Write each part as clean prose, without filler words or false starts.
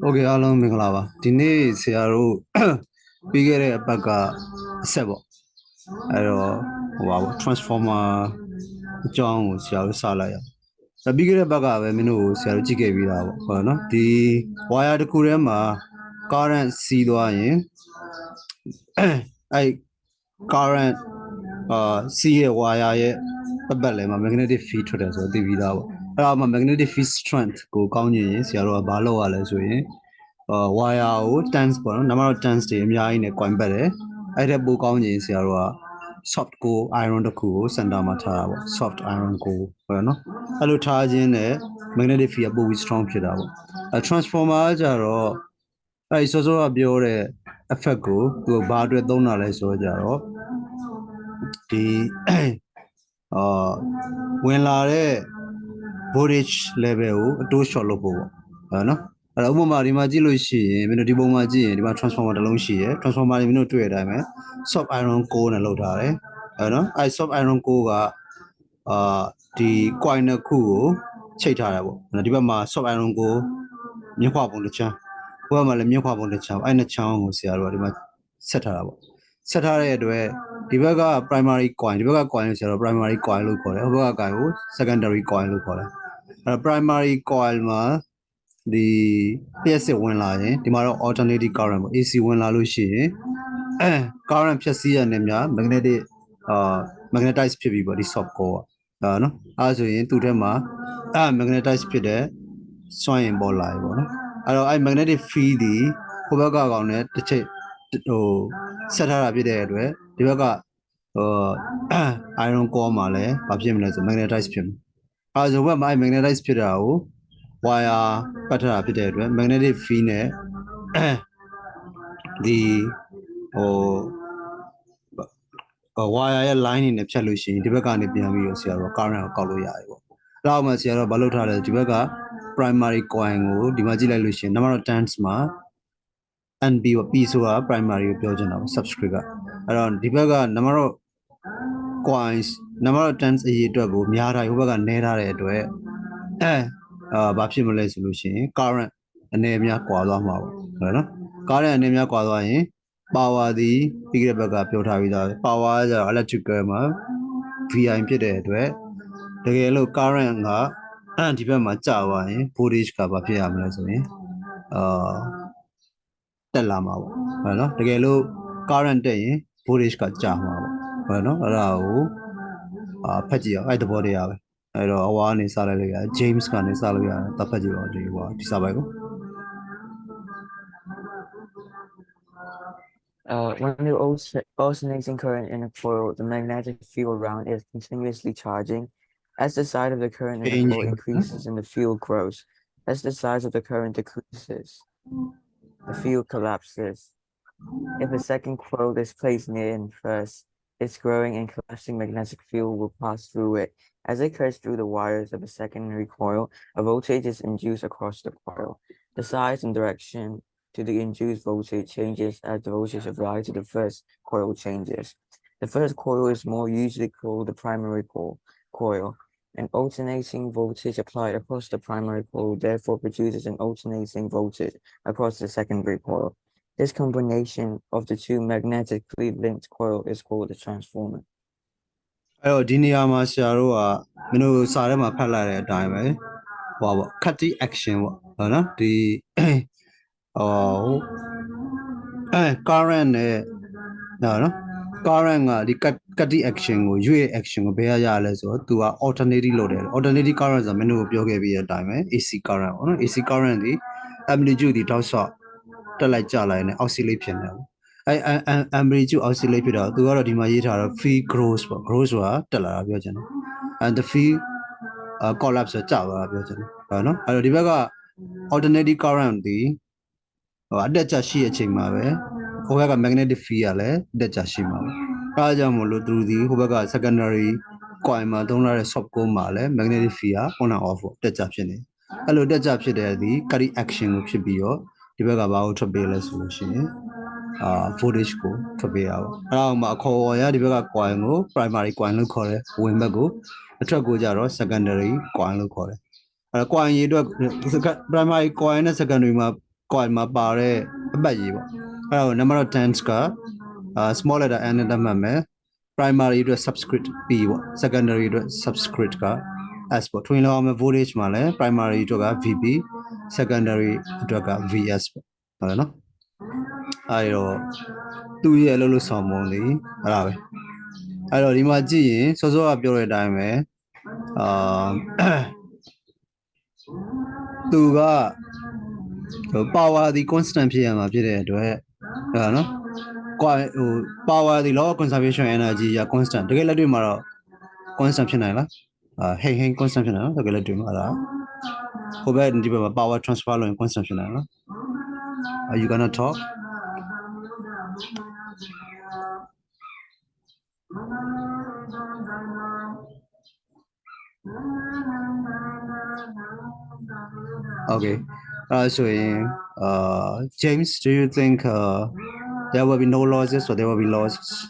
Okay, along Minglava. Dini Siaru bigger baga sebo. Aero wow transformer John Siaru Salaya. The bigger baga minu Siaru Chikevi. No, the wired Kurema current seed wine. I current CA wire a ballet magnetic field to the so the vida. Magnetic field strength go count in Siaru Balo Alice. Wire ကို tense ပေါ့နော် number of tense တွေအများကြီးနဲ့ coin ပတ်တယ်အဲ့ဒါပိုကောင်းခြင်းဆရာတို့က soft core iron တစ်ခုကို center မှာထားတာပေါ့ soft iron core ဟုတ်နော်အဲ့လိုထားခြင်းနဲ့ magnetic field ပိုပြီး strong ဖြစ်တာပေါ့transformer ကကြတော့အဲ့စောစောကပြောတဲ့ effect ကိုသူဘာအတွက်သုံးတာလဲဆိုတော့ကြတော့ဒီဝင်လာတဲ့ voltage level ကိုအတိုး short လုပ်ဖို့ပေါ့ဟုတ်နော်အဲ့တော့ဥပမာဒီမှာကြည့်လို့ရှိရင်မင်းတို့ဒီပုံမှာကြည့်ရင်ဒီမှာ transformer တစ်လုံးရှိရယ် transformer တွေမင်းတို့တွေ့ရတဲ့အတိုင်းပဲ soft iron core နဲ့လုပ်ထားတယ်ဟုတ်နော်အဲ့ soft iron core ကဒီ coin တစ်ခုကိုချိတ်ထားတာပေါ့ဒီဘက်မှာ soft iron core မြင့်ခွာပုံတစ်ချမ်းဟိုဘက်မှာလည်းမြင့်ခွာပုံတစ်ချမ်းအဲ့နှစ်ချမ်းကိုဆရာတို့ကဒီမှာဆက်ထားတာပေါ့ဆက်ထားတဲ့အတွက်ဒီဘက်က primary coin ဒီဘက်က coin လို့ဆရာတို့ primary coin လို့ခေါ်တယ်ဟိုဘက်က coin ကို secondary coin လို့ခေါ်တယ်အဲ့ primary coil မှာဒီလျှက်စစ်ဝင်လာရင်ဒီမှာတော့ alternating current ပေါ့ AC ဝင်လာလို့ရှိရင်current ဖြတ်စီးရတဲ့များ magnetic magnetize ဖြစ်ပြီပေါ့ဒီ soft core ကနော်အဲဆိုရင်သူ့ထဲမှာmagnetize ဖြစ်တဲ့စွမ်းအင်ပေါ်လာပြီပေါ့နော်အဲ့တော့အဲ့ magnetic field ဒီဟိုဘက်ကကောင်နဲ့တစ်ချက်ဟိုဆက်ထားတာဖြစ်တဲ့အတွက်ဒီဘက်ကiron core မှာလည်းဘာဖြစ်မလဲဆို magnetize ဖြစ်မယ်အဲဆိုဘက်မှာ magnetize ဖြစ်တာကို wire ပတ်ထားတာဖြစ်တဲ့အတွက် magnetic field နဲ့ဒီဟိုwire ရဲ့ line တွေနဲ့ဖြတ်လို့ရှိရင်ဒီဘက်ကနေပြန်ပြီးတော့ဆရာတို့ current ကိုကောက်လို့ရတယ်ပေါ့။ဒါမှဆရာတို့ဘာလုပ်ထားလဲဒီဘက်က primary coin ကိုဒီမှာကြည့်လိုက်လို့ရှိရင် number of turns မှာ NB ပေါ့ P ဆိုတာ primary ကိုပြောချင်တာပေါ့ subscript ကအဲ့တော့ဒီဘက်က number of coins number of turns အရေးအတွက်ကိုများထားဟိုဘက်ကနည်းထားတဲ့အတွက်ဘာဖြစ်မလဲဆိုလို့ရှိရင် current အနေအများကွာသွားမှာပေါ့ဟုတ်နော် current အနေအများကွာသွားရင် power ဒီပြီးခဲ့တဲ့ဘက်ကပြောထားပြီးသား power ကကျတော့ electrical မှာ VI ဖြစ်တဲ့အတွက်တကယ်လို့ current ကဒီဘက်မှာကျသွားရင် voltage ကဘာဖြစ်ရမလဲဆိုရင်တက်လာမှာပေါ့ဟုတ်နော်တကယ်လို့ current တက်ရင် voltage ကကျမှာပေါ့ဟုတ်နော်အဲ့ဒါကိုဖတ်ကြည့်အောင်အဲ့သဘောတရားပဲအဲ့တော့အဝါကနေစလိုက်လို့ရတယ် James ကနေစလို့ရတယ်တတ်ဖတ်ကြည့်ပါဒီဟိုဒီစာပိုက်ကိုWhen the alternating current in a coil, the magnetic field around is continuously charging. As the size of the current in the coil increases and the field grows, as the size of the current decreases, the field collapses. If a second coil is placed near in first, its growing and collapsing magnetic field will pass through it. As it cuts through the wires of a secondary coil, a voltage is induced across the coil. The size and direction to the induced voltage changes as the voltage applied to the first coil changes. The first coil is more usually called the primary coil. An alternating voltage applied across the primary coil therefore produces an alternating voltage across the secondary coil. This combination of the two magnetically linked coils is called a transformer. အဲ့တော့ဒီနေရာမှာဆရာတို့ကမင်းတို့စာထဲမှာဖတ်လိုက်တဲ့အတိုင်းပဲဟောပေါ့ cutting action ပေါ့ဟုတ်နော်ဒီcurrent နဲ့နော် current ကဒီ cutting action ကိုရွေ့ action ကိုဘယ်ရရလဲဆိုတော့သူက alternating လုပ်တယ် alternating current ဆိုတာမင်းတို့ပြောခဲ့ပြီးတဲ့အတိုင်းပဲ AC current ပေါ့နော် AC current ဒီ amplitude ဒီတောက်လျှောက်တက်လိုက်ကျလိုက်နဲ့ oscillate ဖြစ်နေတယ်အဲ့ amplitude oscillate ဖြစ်တော့သူကတော့ဒီမှာရေးထားတော့ field grows ပေါ့ grows ဆိုတာတက်လာတာပြောချင်တယ် and the field collapse ဆိုကျသွားတာပြောချင်တယ်ဟုတ်နော်အဲ့တော့ဒီဘက်က alternating current ဒီအတက်ကျရှိတဲ့အချိန်မှာပဲဟိုဘက်က magnetic field ကလည်းအတက်ကျရှိမှာပဲအဲဒါကြောင့်မို့လို့သူဒီဟိုဘက်က secondary coil မှာသုံးထားတဲ့ soft core မှာလည်း magnetic field က on and off ပေါ့တက်ကျဖြစ်နေအဲ့လိုတက်ကျဖြစ်တဲ့ဒီ carry action ကိုဖြစ်ပြီးတော့ဒီဘက်ကဘာကိုထွက်ပေးလဲဆိုလို့ရှိရင်voltage ကိုထွက်ပေးရပါအဲ့ဒါမှအခေါ်အဝေါ်ရဒီဘက်က coil ကို primary coil လို့ခေါ်တယ်ဝင်ဘက်ကို အထက်ကိုကြတော့ secondary coin လို့ခေါ်တယ်အဲ့ coin ရေးအတွက် primary coin နဲ့ secondary မှာ coin မှာပါတဲ့အပတ်ရေးပေါ့အဲ့တော့ number of tens က small letter n နဲ့တတ်မှတ်မယ် primary အတွက် subscript p ပေါ့ secondary အတွက် subscript က s ပေါ့ထွင်လောက်အောင် voltage မှာလည်း primary အတွက်က vp secondary အတွက်က vs ပေါ့ဟုတ်တယ်နော်အဲ့တော့သူ့ရဲ့အလုပ်လုပ်ဆောင်ပုံလေးအဲ့ဒါပဲအဲ့တော့ဒီမှာကြည့်ရင်စောစောကပြောတဲ့အတိုင်းပဲသူက power ဒီ constant ဖြစ်ရမှာဖြစ်တဲ့အတွက်ဟုတ်နော်ဟို power ဒီ law of conservation energy က constant တကယ်လက်တွေ့မှာတော့ constant ဖြစ်နိုင်လားဟိန် constant ဖြစ်နိုင်နော်တကယ်လက်တွေ့မှာအဲ့ဒါဟိုဘက်ဒီဘက်မှာ power transfer လုပ်ရင် constant ဖြစ်နိုင်နော် Are you gonna talk Okay so James do you think there will be no losses or there will be losses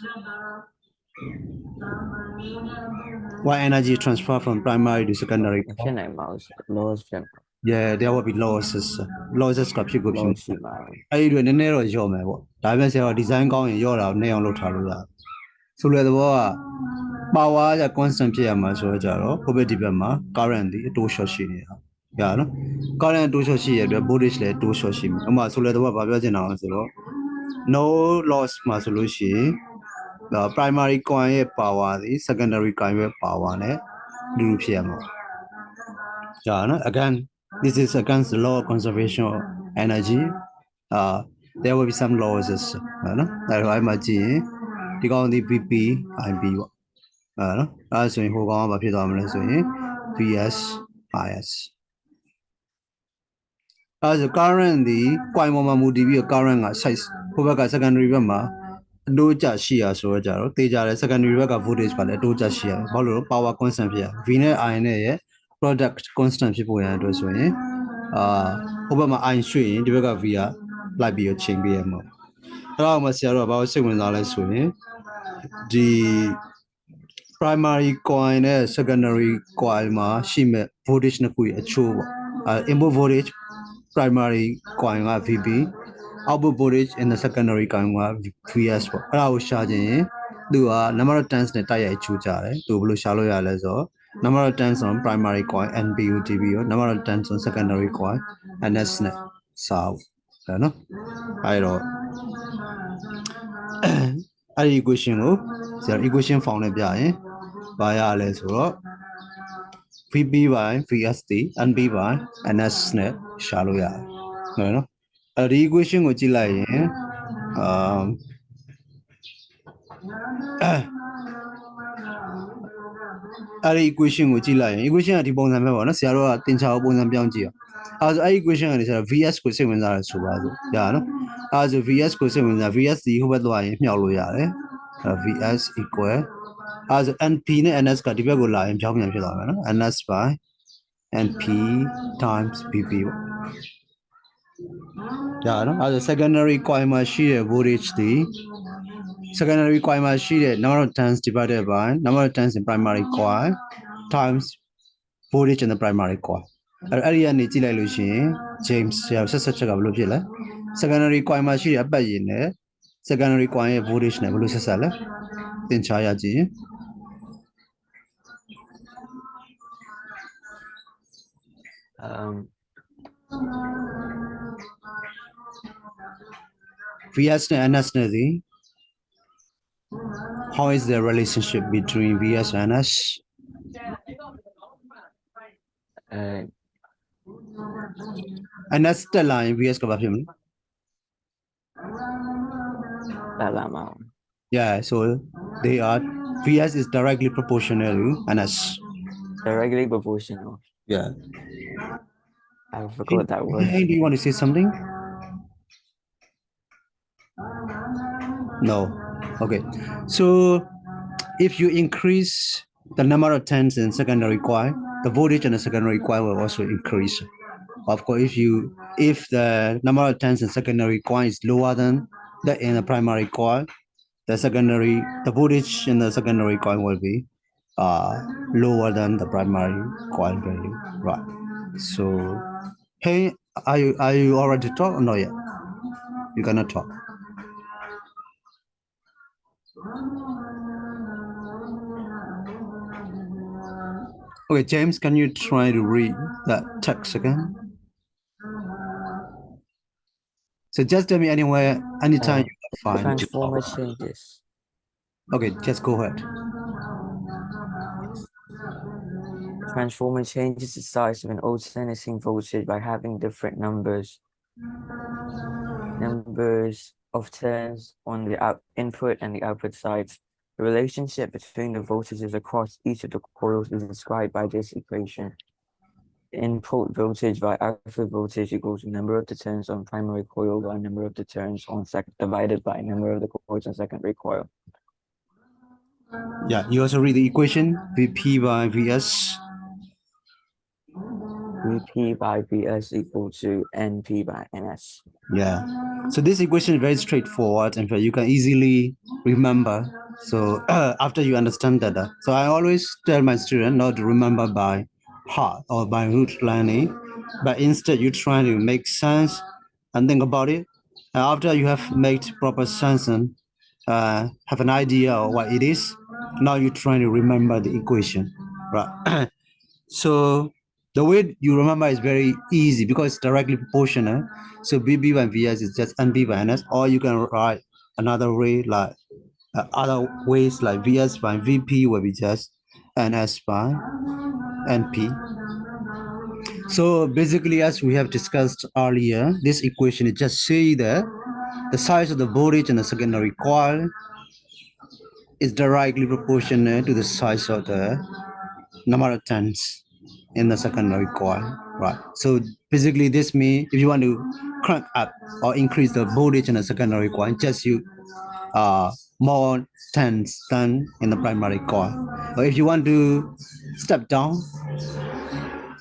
why energy transfer from primary to secondary ဖြစ်နိုင်ပါဘူး loss ဖြစ်မှာ yeah there will be losses ကဖြစ်ကိုဖြစ် loss ဖြစ်မှာ အဲ့ဒီတွေနည်းနည်းတော့ညော့မယ်ပေါ့ဒါပေမဲ့ဆရာက design ကောင်းရင်ညော့တာကိုနှစ်အောင်လုပ်ထားလို့ရတယ်ဆိုလိုတဲ့သဘောက power က constant ဖြစ်ရမှာဆိုတော့ကြတော့ဟိုဘက်ဒီဘက်မှာ current ဒီအတိုး short ရှိနေတာရနော် current အတိုး short ရှိရတဲ့အတွက် voltage လည်းအတိုး short ရှိမှာဥပမာဆိုလိုတဲ့သဘောကဘာပြောချင်တာလဲဆိုတော့ no loss မှာဆိုလို့ရှိရင်primary coin ရဲ့ power ဒီ secondary coin ရဲ့ power နဲ့လူဖြစ်ရမှာရနော် again this is against the law of conservation of energy there will be some losses နော်အဲ့တော့အဲ့မှာကြည့်ရင်ဒီကောင်ဒီ BP IB ပေါ့နော်အဲ့ဆိုရင်ဟိုကောင်ကဘာဖြစ်သွားမလဲဆိုရင် VS IS အဲ့ဆို current ဒီ coin ပေါ်မှာမူတည်ပြီးတော့ current က size ဟိုဘက်က secondary ဘက်မှာအတိုးကျရှိရဆိုတော့ကြတော့တေးကြတယ် secondary ဘက်က voltage ကလည်းအတိုးကျရှိရဘာလို့လဲ power constant ဖြစ်ရ V နဲ့ I နဲ့ရဲ့ product constant ဖြစ်ဖို့ရတဲ့အတွက်ဆိုရင်ဟိုဘက်မှာ I ရွှေ့ရင်ဒီဘက်က V ကလိုက်ပြီးတော့ချိန်ပေးရမှာအဲ့တော့မှဆရာတို့ကဘာလို့စိတ်ဝင်စားလဲဆိုရင်ဒီ primary coil နဲ့ secondary coil မှာရှိမဲ့ voltage နှစ်ခုရဲ့အချိုးပေါ့input voltage primary coil က VB output voltage in the secondary coil က VS ပေါ့အဲ့ဒါကိုရှာခြင်းရင်သူက number of turns နဲ့တိုက်ရိုက်အချိုးကြတယ်သူဘယ်လိုရှာလို့ရလဲဆိုတော့ number of turns on primary coil NBU DB ရော number of turns on secondary coil NS နဲ့စာဟုတ်နော်အဲ့တော့အဲ့ဒီ equation ကိုဆရာ equation form နဲ့ပြရင်ဘာရလဲဆိုတော့ VB by VSD NB by NS နဲ့ရှာလို့ရတယ်ဟုတ်နော်အဲ့ဒီ equation ကိုကြည့်လိုက်ရင်အဲ့ဒီ equation ကိုကြည့်လိုက်ရင် equation ကဒီပုံစံပဲပေါ့နော်ဆရာတို့ကသင်္ချာကိုပုံစံပြောင်းကြည့်အောင်အဲ့ equation ကနေဆရာ VS ကိုစိတ်ဝင်စားတယ်ဆိုပါစို့ရနော်အဲ့ဆို VS ကိုစိတ်ဝင်စား VS ဒီဟိုဘက်သွားရင်မြှောက်လို့ရတယ်VS equal အဲ့ဆို NP နဲ့ NS ကဒီဘက်ကိုလာရင်ပြောင်းပြန်ဖြစ်သွားမယ်နော် NS by NP times BP ပေါ့ရနော်အဲ့ဆို secondary coil မှာရှိတဲ့ voltage ဒီ secondary coil မှာရှိတဲ့ number of turns divided by number of turns in primary coil times voltage in the primary coil အဲ့ဒီကနေကြည့်လိုက်လို့ရှိရင် James ဆက်ချက်ကဘယ်လိုဖြစ်လဲ secondary coil မှာရှိတဲ့အပတ်ရည်နဲ့ secondary coil ရဲ့ voltage နဲ့ဘယ်လိုဆက်လဲသင်ချာရကြည့်ရင်VS နဲ့ NS နဲ့ဒီ how is the relationship between VS and NS NS တက်လာရင် VS ကဘာဖြစ်မလဲတက်လာမှာ yeah so they are VS is directly proportional to NS directly proportional yeah I forgot that word hey do you want to say something no okay so if you increase the number of turns in secondary coil the voltage in the secondary coil will also increase of course if the number of turns in secondary coil is lower than the in the primary coil the voltage in the secondary coil will be lower than the primary coil value, right? So, hey, are you already to talk or not yet? You cannot talk. Okay, James, can you try to read that text again? So just tell me anywhere, anytime you find. Transformer changes. Okay, just go ahead. Transformer changes the size of an alternating voltage by having different numbers of turns on the input and the output sides. The relationship between the voltages across each of the coils is described by this equation. Input voltage by output voltage equals number of the turns on primary coil by number of the turns on divided by number of the coils on secondary coil. Yeah, you also read the equation Vp by Vs. Vp by Vs equal to Np by Ns. Yeah. So this equation is very straightforward and you can easily remember. So after you understand that, so I always tell my student not to remember by heart or by root learning, but instead you try to make sense and think about it. And after you have made proper sense and have an idea of what it is, now you're trying to remember the equation, right? So the way you remember is very easy because it's directly proportional. So BB by VS is just NP by NS, or you can write another way like other ways like VS by VP will be just NS by NP. So basically, as we have discussed earlier, this equation is just say that the size of the voltage in the secondary coil is directly proportional to the size of the number of turns in the secondary coil, right? So basically this means if you want to crank up or increase the voltage in the secondary coil, just use more turns than in the primary coil. Or if you want to step down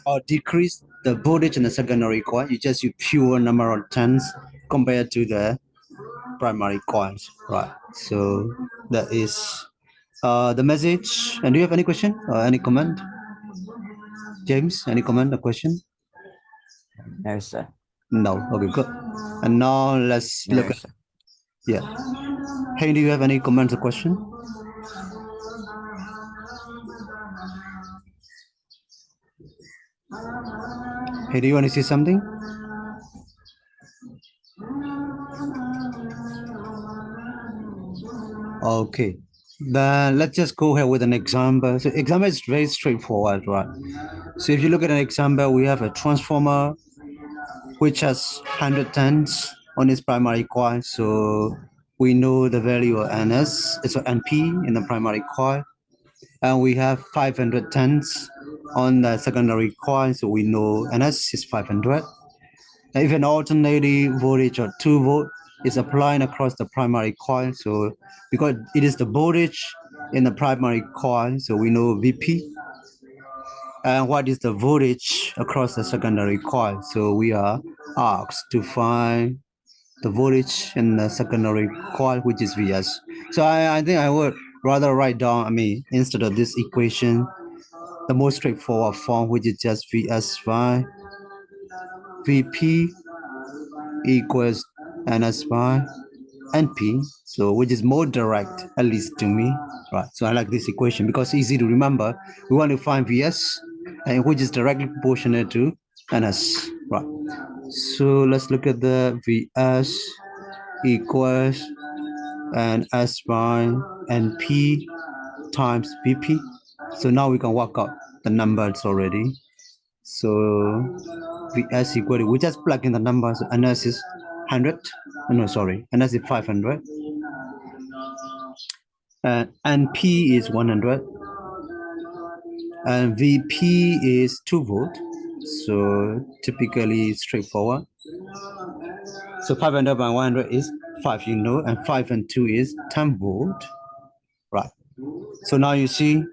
or decrease the voltage in the secondary coil, you just use pure number of turns compared to the primary coils, right? So that is the message. And do you have any question or any comment? James, any comment or question? No, sir. No. Okay, good. And now let's No, look at, sir. yeah. Hey, do you have any comments or question? Hey, do you want to say something? Okay. Then let's just go ahead with an example. So example is very straightforward, right? So if you look at an example, we have a transformer which has 100 turns on its primary coil. So we know the value of NS, it's NP in the primary coil. And we have 500 turns on the secondary coil. So we know NS is 500. If an alternating voltage of 2 volt is applied across the primary coil, so because it is the voltage in the primary coil, so we know Vp. And what is the voltage across the secondary coil? So we are asked to find the voltage in the secondary coil, which is Vs. So I think I would rather write down, instead of this equation, the most straightforward form, which is just Vs by Vp equals NS by NP, so which is more direct, at least to me, right? So I like this equation because it's easy to remember. We want to find Vs, and which is directly proportional to NS, right? So let's look at the Vs equals NS by NP times Vp. So now we can work out the numbers already. So Vs equal to, we just plug in the numbers. NS is 100. No, sorry. NS is 500. And P is 100. And Vp is 2 volt. So typically straightforward. So 500 by 100 is 5, you know, and 5 and 2 is 10 volt. Right. So now you see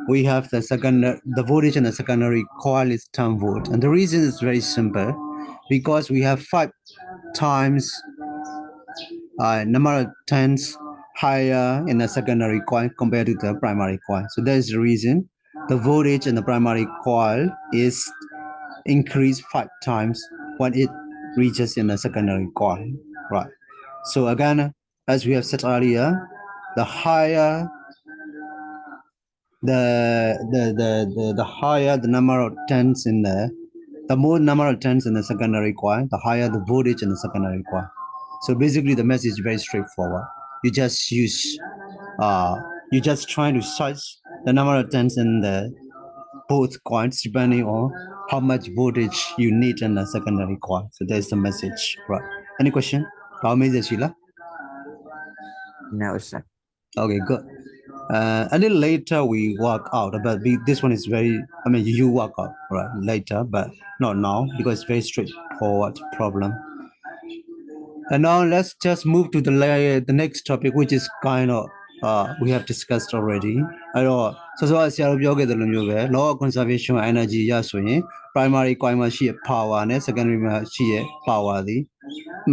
we have the voltage in the secondary coil is 10 volt. And the reason is very simple, because we have 5 times number of turns higher in the secondary coil compared to the primary coil. So that is the reason the voltage in the primary coil is increased 5 times when it reaches in the secondary coil, right? So again, as we have said earlier, the higher the higher the number of turns in the more number of turns in the secondary coil, the higher the voltage in the secondary coil. So basically the message is very straightforward. You just use you just trying to search the number of turns in the both coils depending on how much voltage you need in the secondary coil. So there's the message, right? Any question? How many is Sheila? No, sir. Okay, good. A little later we work out, but this one is very, I mean, you work out, right, later, but not now because it's very straightforward problem. And now let's just move to the next topic, which is kind of we have discussed already. I know. So I say law of conservation energy ရဆိုရင် primary coil မှာရှိရ power နဲ့ secondary မှာရှိရ power သည်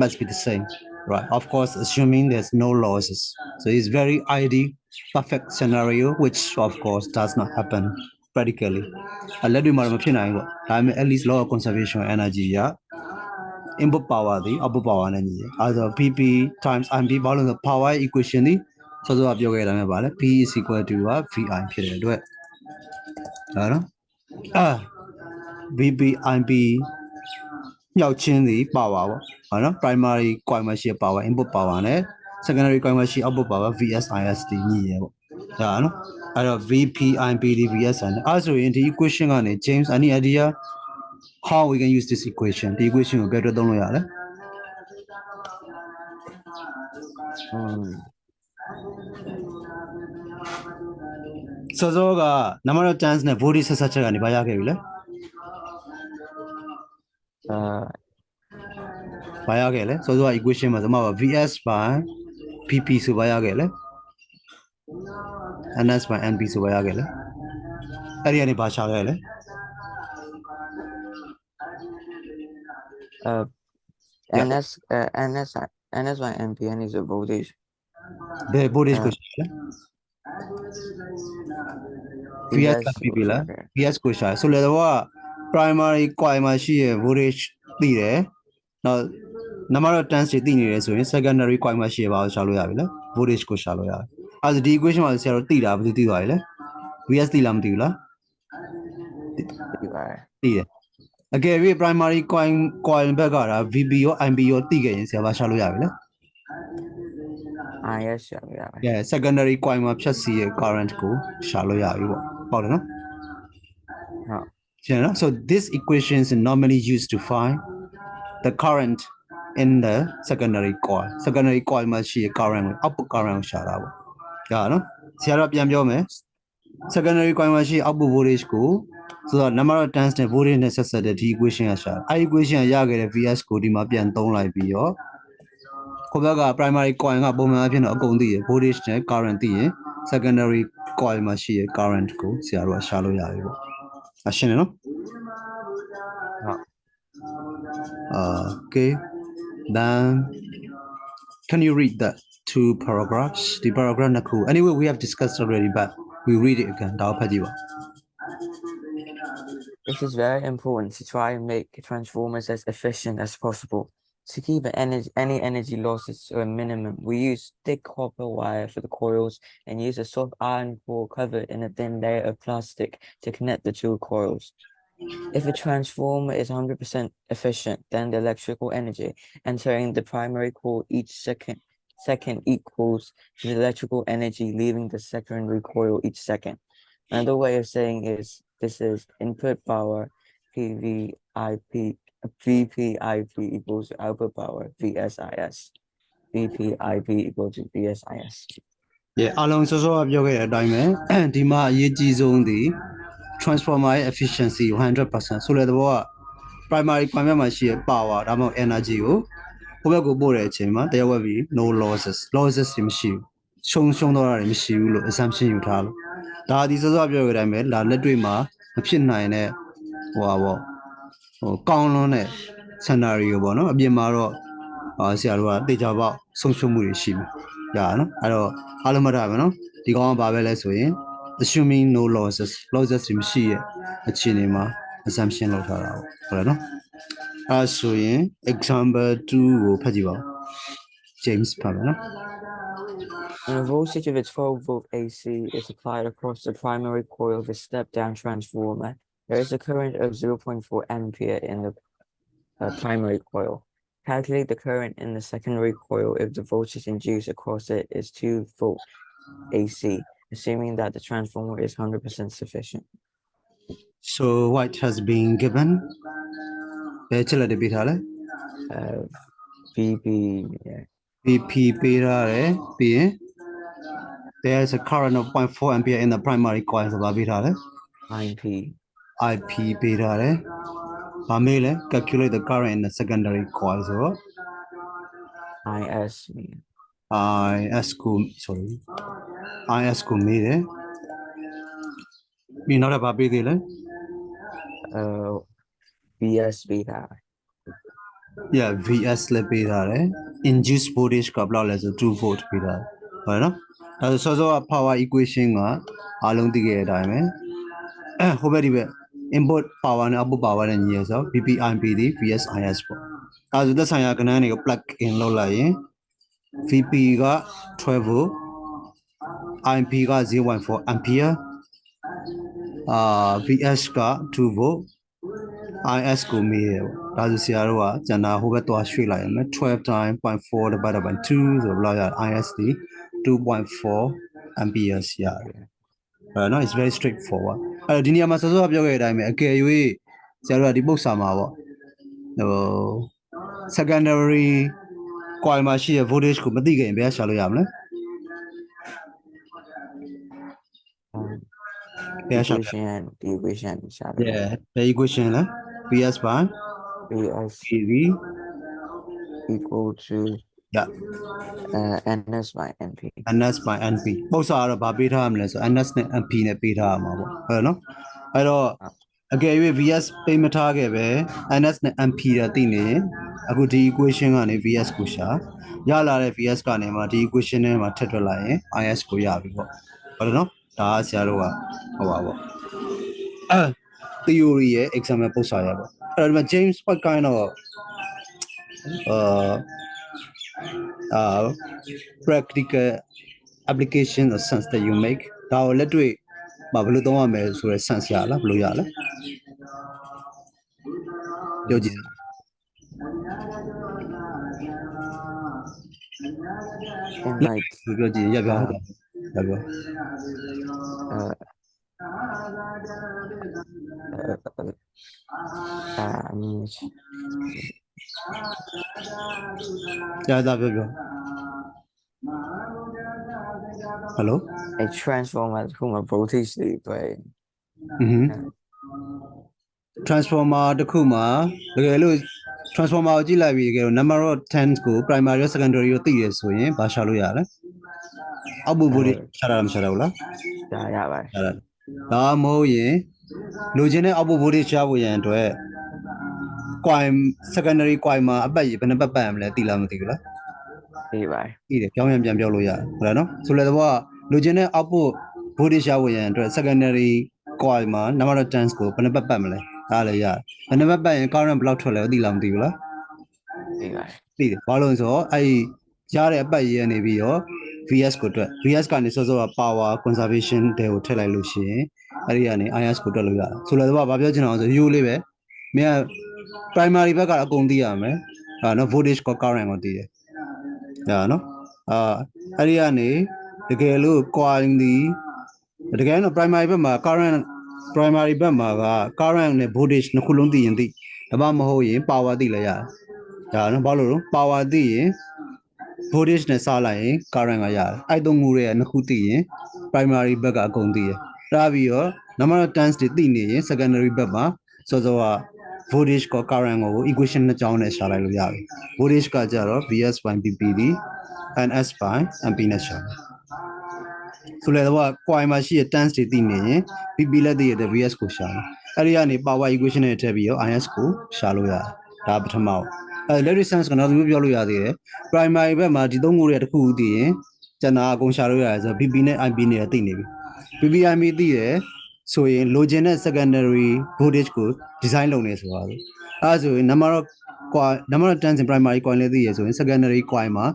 must be the same, right? Of course, assuming there's no losses. So it's very ideal, perfect scenario, which of course does not happen practically. Let me at least law of conservation energy ရ input power သည် output power နဲ့ညီတယ်။အဲဒါဆို PP times MP ဘာလို့လဲဆို power equation သည်စောစောကပြောခဲ့တာမျိုးပါလေ P is equal to VI ဖြစ်တဲ့အတွက်ဟုတ်နော်အာ VP IP မြောက်ချင်းသည် power ပေါ့ဟုတ်နော် primary coil မှာရှိတဲ့ power input power နဲ့ secondary coil မှာရှိ output power VSIS သည်ညီရပေါ့ဒါနော်အဲ့တော့ VP IP ဒီ VSI နဲ့အဲဆိုရင်ဒီ equation ကနေ James any idea how we can use this equation ဒီ equation ကိုဘယ်အတွက်သုံးလို့ရလဲ စောစောက number of turns နဲ့ voltage ဆက်ဆက်ချက်ကနေဘာရခဲ့ပြီလဲဘာရခဲ့လဲစောစောက equation မှာကျွန်မက VS by PP ဆိုဘာရခဲ့လဲ NS by NP ဆိုဘာရခဲ့လဲအဲ့ဒီကနေဘာရှာခဲ့လဲNS by NPN is a voltage. ဘယ် voltage ကိုရှာလဲ VS က PP လား VS ကိုရှာဆိုလေတော့ primary coil မှာရှိရ voltage သိတယ်နောက် number of turns တွေသိနေတယ်ဆိုရင် secondary coil မှာရှိရပါအောင်ရှာလို့ရပြီလား voltage ကိုရှာလို့ရတယ်အဲဒါဒီ equation မှာဆရာတို့သိတာဘယ်သူသိသွားပြီလဲ VS သိလားမသိဘူးလားသိတယ်အကယ်၍ primary coil ဘက်ကတာ VB ရော MP ရောသိခဲ့ရင်ဆရာဘာရှာလို့ရပြီလဲyes ရှာလို့ရပြီ Yeah secondary coil မှာဖြတ်စီရဲ့ current ကိုရှာလို့ရပြီပေါ့ဟုတ်တယ်နော်ဟုတ်ရှင်းနော် so this equation is normally used to find the current in the secondary coil မှာရှိရဲ့ current ကို output current ကိုရှာတာပေါ့ဒါနော်ဆရာတို့ပြန်ပြောမယ် secondary coil မှာရှိ output voltage ကိုဆိုတော့ number of turns နဲ့ voltage နဲ့ဆက်ဆက်တဲ့ဒီ equation ကရှာအဲ့ equation ကရခဲ့တဲ့ VS ကိုဒီမှာပြန်သုံးလိုက်ပြီးတော့ခုဘက်က primary coil ကပုံမှန်အဖြစ်တော့အကုန်သိရ voltage နဲ့ current သိရင် secondary coil မှာရှိရဲ့ current ကိုဆရာတို့ကရှာလို့ရပြီပေါ့အရှင်းတယ်နော်ဟုတ် okay then can you read that two paragraphs the paragraph နှစ်ခု anyway we have discussed already but we read it again ဒါကိုဖတ်ကြည့်ပါ It is very important to try and make transformers as efficient as possible. To keep any energy losses to a minimum, we use thick copper wire for the coils and use a soft iron core covered in a thin layer of plastic to connect the two coils. If a transformer is 100% efficient, then the electrical energy entering the primary coil each second equals to the electrical energy leaving the secondary coil each second. Another way of saying this is input power VPIP equals to output power VSIS. VPIP equals to VSIS. Yeah, အလုံးစောစောကပြောခဲ့တဲ့အတိုင်းပဲဒီမှာအရေးကြီးဆုံးဒီ transformer efficiency 100% ဆိုတဲ့သဘောက primary coil မှာရှိတဲ့ power ဒါမှမဟုတ် energy ကိုဟိုဘက်ကိုပို့တဲ့အချိန်မှာတရားဝက်ပြီး no losses တွေမရှိဘူးရှုံးတော့တာတွေမရှိဘူးလို့ assumption ယူထားလို့ဒါဒီစောစောပြောခဲ့တဲ့အတိုင်းပဲဒါလက်တွေ့မှာမဖြစ်နိုင်တဲ့ဟိုပါပေါ့ကောင်းလွန်းတဲ့ scenario ပေါ့နော်အပြင်မှာတော့ဆရာတို့ကတေချာပေါက်ဆုံးရှုံးမှုတွေရှိပြီ ရနော်အဲ့တော့အားလုံးမှတ်ထားမယ်နော်ဒီကောင်ကဘာပဲလဲဆိုရင် assuming no losses မရှိရဲ့အခြေအနေမှာ assumption လုပ်ထားတာပေါ့ဟုတ်တယ်နော်အဲ့ဆိုရင် example 2ကိုဖတ်ကြည့်ပါဦး James ဖတ်မယ်နော် When a voltage of a 12-volt AC is applied across the primary coil of a step-down transformer, there is a current of 0.4 ampere in the primary coil. Calculate the current in the secondary coil if the voltage induced across it is 2-volt AC, assuming that the transformer is 100% sufficient. so what has been given ဘယ်ချက်လက်တွေပေးထားလဲ VB, yeah, VP ပေးထားတယ်ပြီးရင် there is a current of 0.4 ampere in the primary coil ဆိုတာပေးထားတယ် IP, IP ပေးထားတယ်ဘာမေးလဲ calculate the current in the secondary coil ဆိုတော့ IS, IS ကို sorry IS ကိုမေးတယ်ပြီးနောက်တစ်ပါပေးသေးလဲ VS, beta, yeah VS လည်းပေးထားတယ် induced voltage ကဘယ်လောက်လဲဆို2 volt ပေးထားတယ်ဟုတ်နော်ဒါဆိုစောစောက power equation ကအားလုံးသိခဲ့တဲ့အတိုင်းပဲဟိုဘက်ဒီဘက် input power နဲ့ output power နဲ့ညီရဆို VP/IP ဒီ VS/IS ပေါ့အဲဒါဆိုသက်ဆိုင်ရာကဏ္ဍတွေကို plug in လုပ်လိုက်ရင် VP က12 volt IP က 0.4 ampere VS က2 volt IS ကိုမေးရပေါ့ဒါဆိုဆရာတို့ကကျန်တာဟိုဘက်သွားရွှေ့လိုက်ရမယ်12 times 0.4 divided by 2ဆိုတော့ဘယ်လောက်ရ IS ဒီ 2.4 amperes ရတယ်နော် it's very straightforward အဲ့တော့ဒီနေရာမှာစောစောကပြောခဲ့တဲ့အတိုင်းပဲအကယ်၍ဆရာတို့ကဒီပုတ်စာမှာပေါ့ဟို secondary coil မှာရှိတဲ့ voltage ကိုမသိခင်ဘယ်ကရှာလို့ရမလဲ equation, the equation, yeah the equation လဲ VS by VS PV equal to yeah NS by NP. NS by NP ပုတ်စာကတော့ဗာပေးထားရမလဲဆို NS နဲ့ NP နဲ့ပေးထားရမှာပေါ့ဟုတ်နော်အဲ့တော့အကယ်၍ VS ပေးမထားခဲ့ပဲ NS နဲ့ NP တာသိနေရင်အခုဒီ equation ကနေ VS ကိုရှာရလာတဲ့ VS ကနေမှဒီ equation ထဲမှာထည့်တွက်လိုက်ရင် IS ကိုရပြီပေါ့ဟုတ်တယ်နော်ဒါကဆရာတို့ကဟောပါပေါ့theory ရဲ့ example ပုတ်စာရပေါ့အဲ့တော့ဒီမှာ James what kind of practical application or sense that you make ဒါကိုလက်တွေ့မဘယ်လိုသုံးရမလဲဆိုရယ် sense ရလားဘယ်လိုရလဲပြောကြည့် And like ပြောကြည့်ရပြောရပြော ကြာတာပြောပြော hello a transformer whom a voltage lead by transformer တစ်ခုမှာတကယ်လို့ transformer ကိုကြည့်လိုက်ပြီးတကယ်လို့ number of turns ကို primary ရော secondary ရောသိရဆိုရင်ဘာရှာလို့ရလဲ output voltage ရှာတာမရှာတော့ဘူးလား yeah by ဒါမဟုတ်ရင်လိုချင်တဲ့ output voltage ရှာဖို့ရန်အတွက် coil secondary coil မှာအပတ်ရေဘယ်နှပတ်ပတ်ရမလဲသိလားမသိဘူးလား by သိတယ်ပြောင်းပြန်ပြောလို့ရတယ်ဟုတ်လားနော်ဆိုလည်းတော့လိုချင်တဲ့ output voltage ရှာဖို့ရန်အတွက် secondary coil မှာ number of turns ကိုဘယ်နှပတ်ပတ်မလဲဒါလည်းရတယ်ဘယ်နှပတ်ပတ်ရင် current ဘယ်လောက်ထွက်လဲသိလားမသိဘူးလား by သိတယ်ဘာလို့လဲဆိုတော့အဲ့ရတဲ့အပတ်ရေကနေပြီးတော့ VS ကိုတွက် VS ကနေစောစောက power conservation တွေကိုထည့်လိုက်လို့ရှိရင်အဲ့ဒီကနေ IS ကိုတွက်လို့ရတယ်ဆိုလည်းတော့ဘာပြောချင်တာလဲဆိုရိုးလေးပဲမင်းက primary ဘက်ကအကုန်သိရမယ်နော် voltage ကို current ကိုသိတယ်ဒါနော်အဲ့ဒီကနေတကယ်လို့ coil ဒီတကယ်တော့ primary ဘက်မှာ current primary ဘက်မှာက current နဲ့ voltage နှစ်ခုလုံးသိရင်သိဒါမှမဟုတ်ရင် power သိလည်းရတယ်ဒါနော်ဘာလို့လဲ power သိရင် voltage နဲ့စလိုက်ရင် current ကရတယ်အဲ့သုံးခုရဲ့နှစ်ခုသိရင် primary ဘက်ကအကုန်သိရတာပြီးတော့ number of turns တွေသိနေရင် secondary ဘက်မှာစောစောက voltage ကို current ကို equation နှစ်ကြောင်းနဲ့ရှာလိုက်လို့ရပြီ voltage ကကြတော့ VS by PP ဒီ NS by MP နဲ့ရှာဆိုလည်းတော့ coil မှာရှိတဲ့ turns တွေသိနေရင် PP လည်းသိရတဲ့ VS ကိုရှာအဲ့ဒီကနေ power equation နဲ့ထည့်ပြီးတော့ IS ကိုရှာလို့ရတယ်ဒါပထမ electric sense ကနောက်တစ်မျိုးပြောလို့ရသေးတယ် primary ဘက်မှာဒီသုံးခုတွေတစ်ခုသိရင် ကျန်တာအကုန်ရှာလို့ရတယ်ဆိုတော့ PP နဲ့ IP နဲ့သိနေပြီ PPIP သိရဆိုရင် လိုချင်တဲ့ secondary voltage ကို design လုပ်နေဆိုတာလေအဲဆိုရင် number of turns in primary coil လည်းသိရဆိုရင် secondary coil မှာ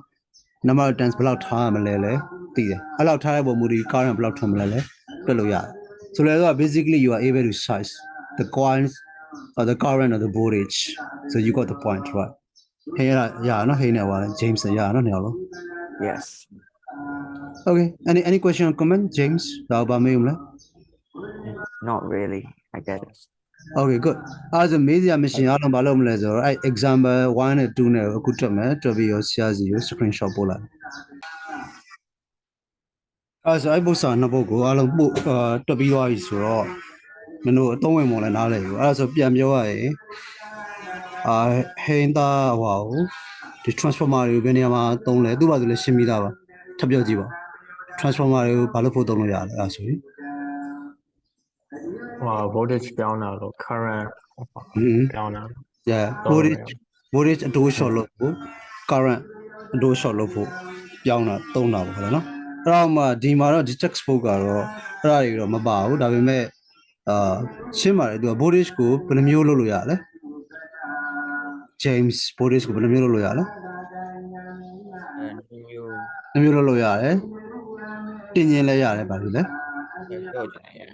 number of turns ဘယ်လောက်ထားရမလဲလဲသိတယ်အဲ့လောက်ထားတဲ့ပုံမူဒီ current ဘယ်လောက်ထွက်မလဲလဲတွက်လို့ရတယ်ဆိုတော့ basically you are able to size the coils or the current or the voltage so you got the point right ဟဲ့ရနော်ဟဲ့နေပါလေ James ရနော်နေအောင်လို့ Yes. Okay any question or comment James ဒါဘာမေးမလဲ Not really. I get it. Okay good အဲ့ဒါမေးစရာမရှိအားလုံးဘာလုပ်မလဲဆိုတော့အဲ့ example 1နဲ့2နဲ့အခုတွက်မယ်တွက်ပြီးရောဆရာစီကို screenshot ပို့လိုက်အဲ့ဆိုအဲ့ပုဒ်စာနှစ်ပုဒ်ကိုအားလုံးပို့တွက်ပြီးသွားပြီဆိုတော့မင်းတို့အသုံးဝင်မလဲနားလည်ဘူးအဲ့ဒါဆိုပြန်ပြောရရင်ဟင်းသားဟောဒီ transformer တွေကိုဘယ်နေရာမှာသုံးလဲသူ့ဘာသူလဲရှင်းပြီးသားပါထပ်ပြောကြည့်ပါ transformer တွေကိုဘာလို့ဖို့သုံးလို့ရလဲအဲ့ဒါဆိုရင် voltage ပြောင်းတာလို့ current ပြောင်းတာ yeah voltage အတိုး short လို့ဖို့ current အတိုး short လို့ဖို့ပြောင်းတာသုံးတာပေါ့ဟုတ်လားနော်အဲ့တော့မှဒီမှာတော့ဒီ textbook ကတော့အဲ့ဒါတွေတော့မပါဘူးဒါပေမဲ့ရှင်းပါတယ်သူက voltage ကိုဘယ်နှမျိုးလုပ်လို့ရလဲ James voltage ကိုဘယ်နှမျိုးလုပ်လို့ရလဲ နှမျိုးလုပ်လို့ရတယ်တင်ရင်လည်းရတယ်ဗာလို့လဲ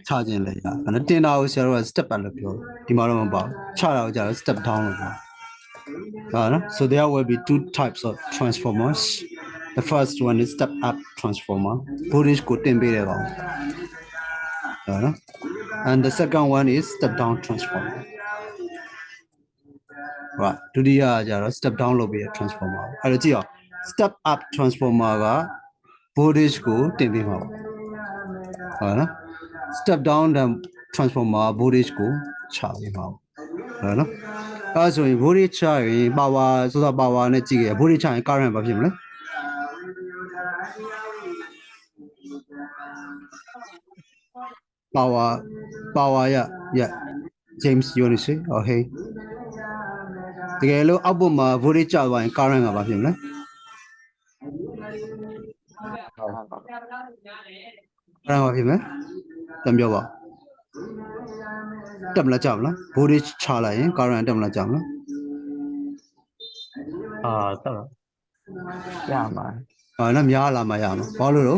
ချခြင်းလည်းရတယ်အဲ့တော့တင်တာကိုဆရာတို့က step up လို့ပြောတယ်ဒီမှာတော့မပါဘူးချတာကိုကျတော့ step down လို့ပြောတယ်နော် so there will be two types of transformers the first one is step up transformer voltage ကိုတင်ပေးတဲ့ကောင်နော် and the second one is step down transformer right ဒုတိယကျတော့ step down လုပ်ပေးတဲ့ transformer အဲ့တော့ကြည့်အောင် step up transformer က voltage ကိုတင်ပေးမှာပေါ့ဟုတ်နော် step down transformer voltage ကိုချပေးမှာဟုတ်နော်အဲ့ဆိုရင် voltage ချရင် power ဆိုတာ power နဲ့ကြည့်ခဲ့ voltage ချရင် current ဘာဖြစ်မလဲ power yeah James you want to say okay တကယ်လို့အောက်ဘက်မှာ voltage ကျသွားရင် current ကဘာဖြစ်မလဲ current ဘာဖြစ်မလဲပြန်ပြောပါတက်မလားကြမလား voltage ချလိုက်ရင် current တက်မလားကြမလားတက်လားရမှာနော်များလာမှရမှာဘာလို့လဲ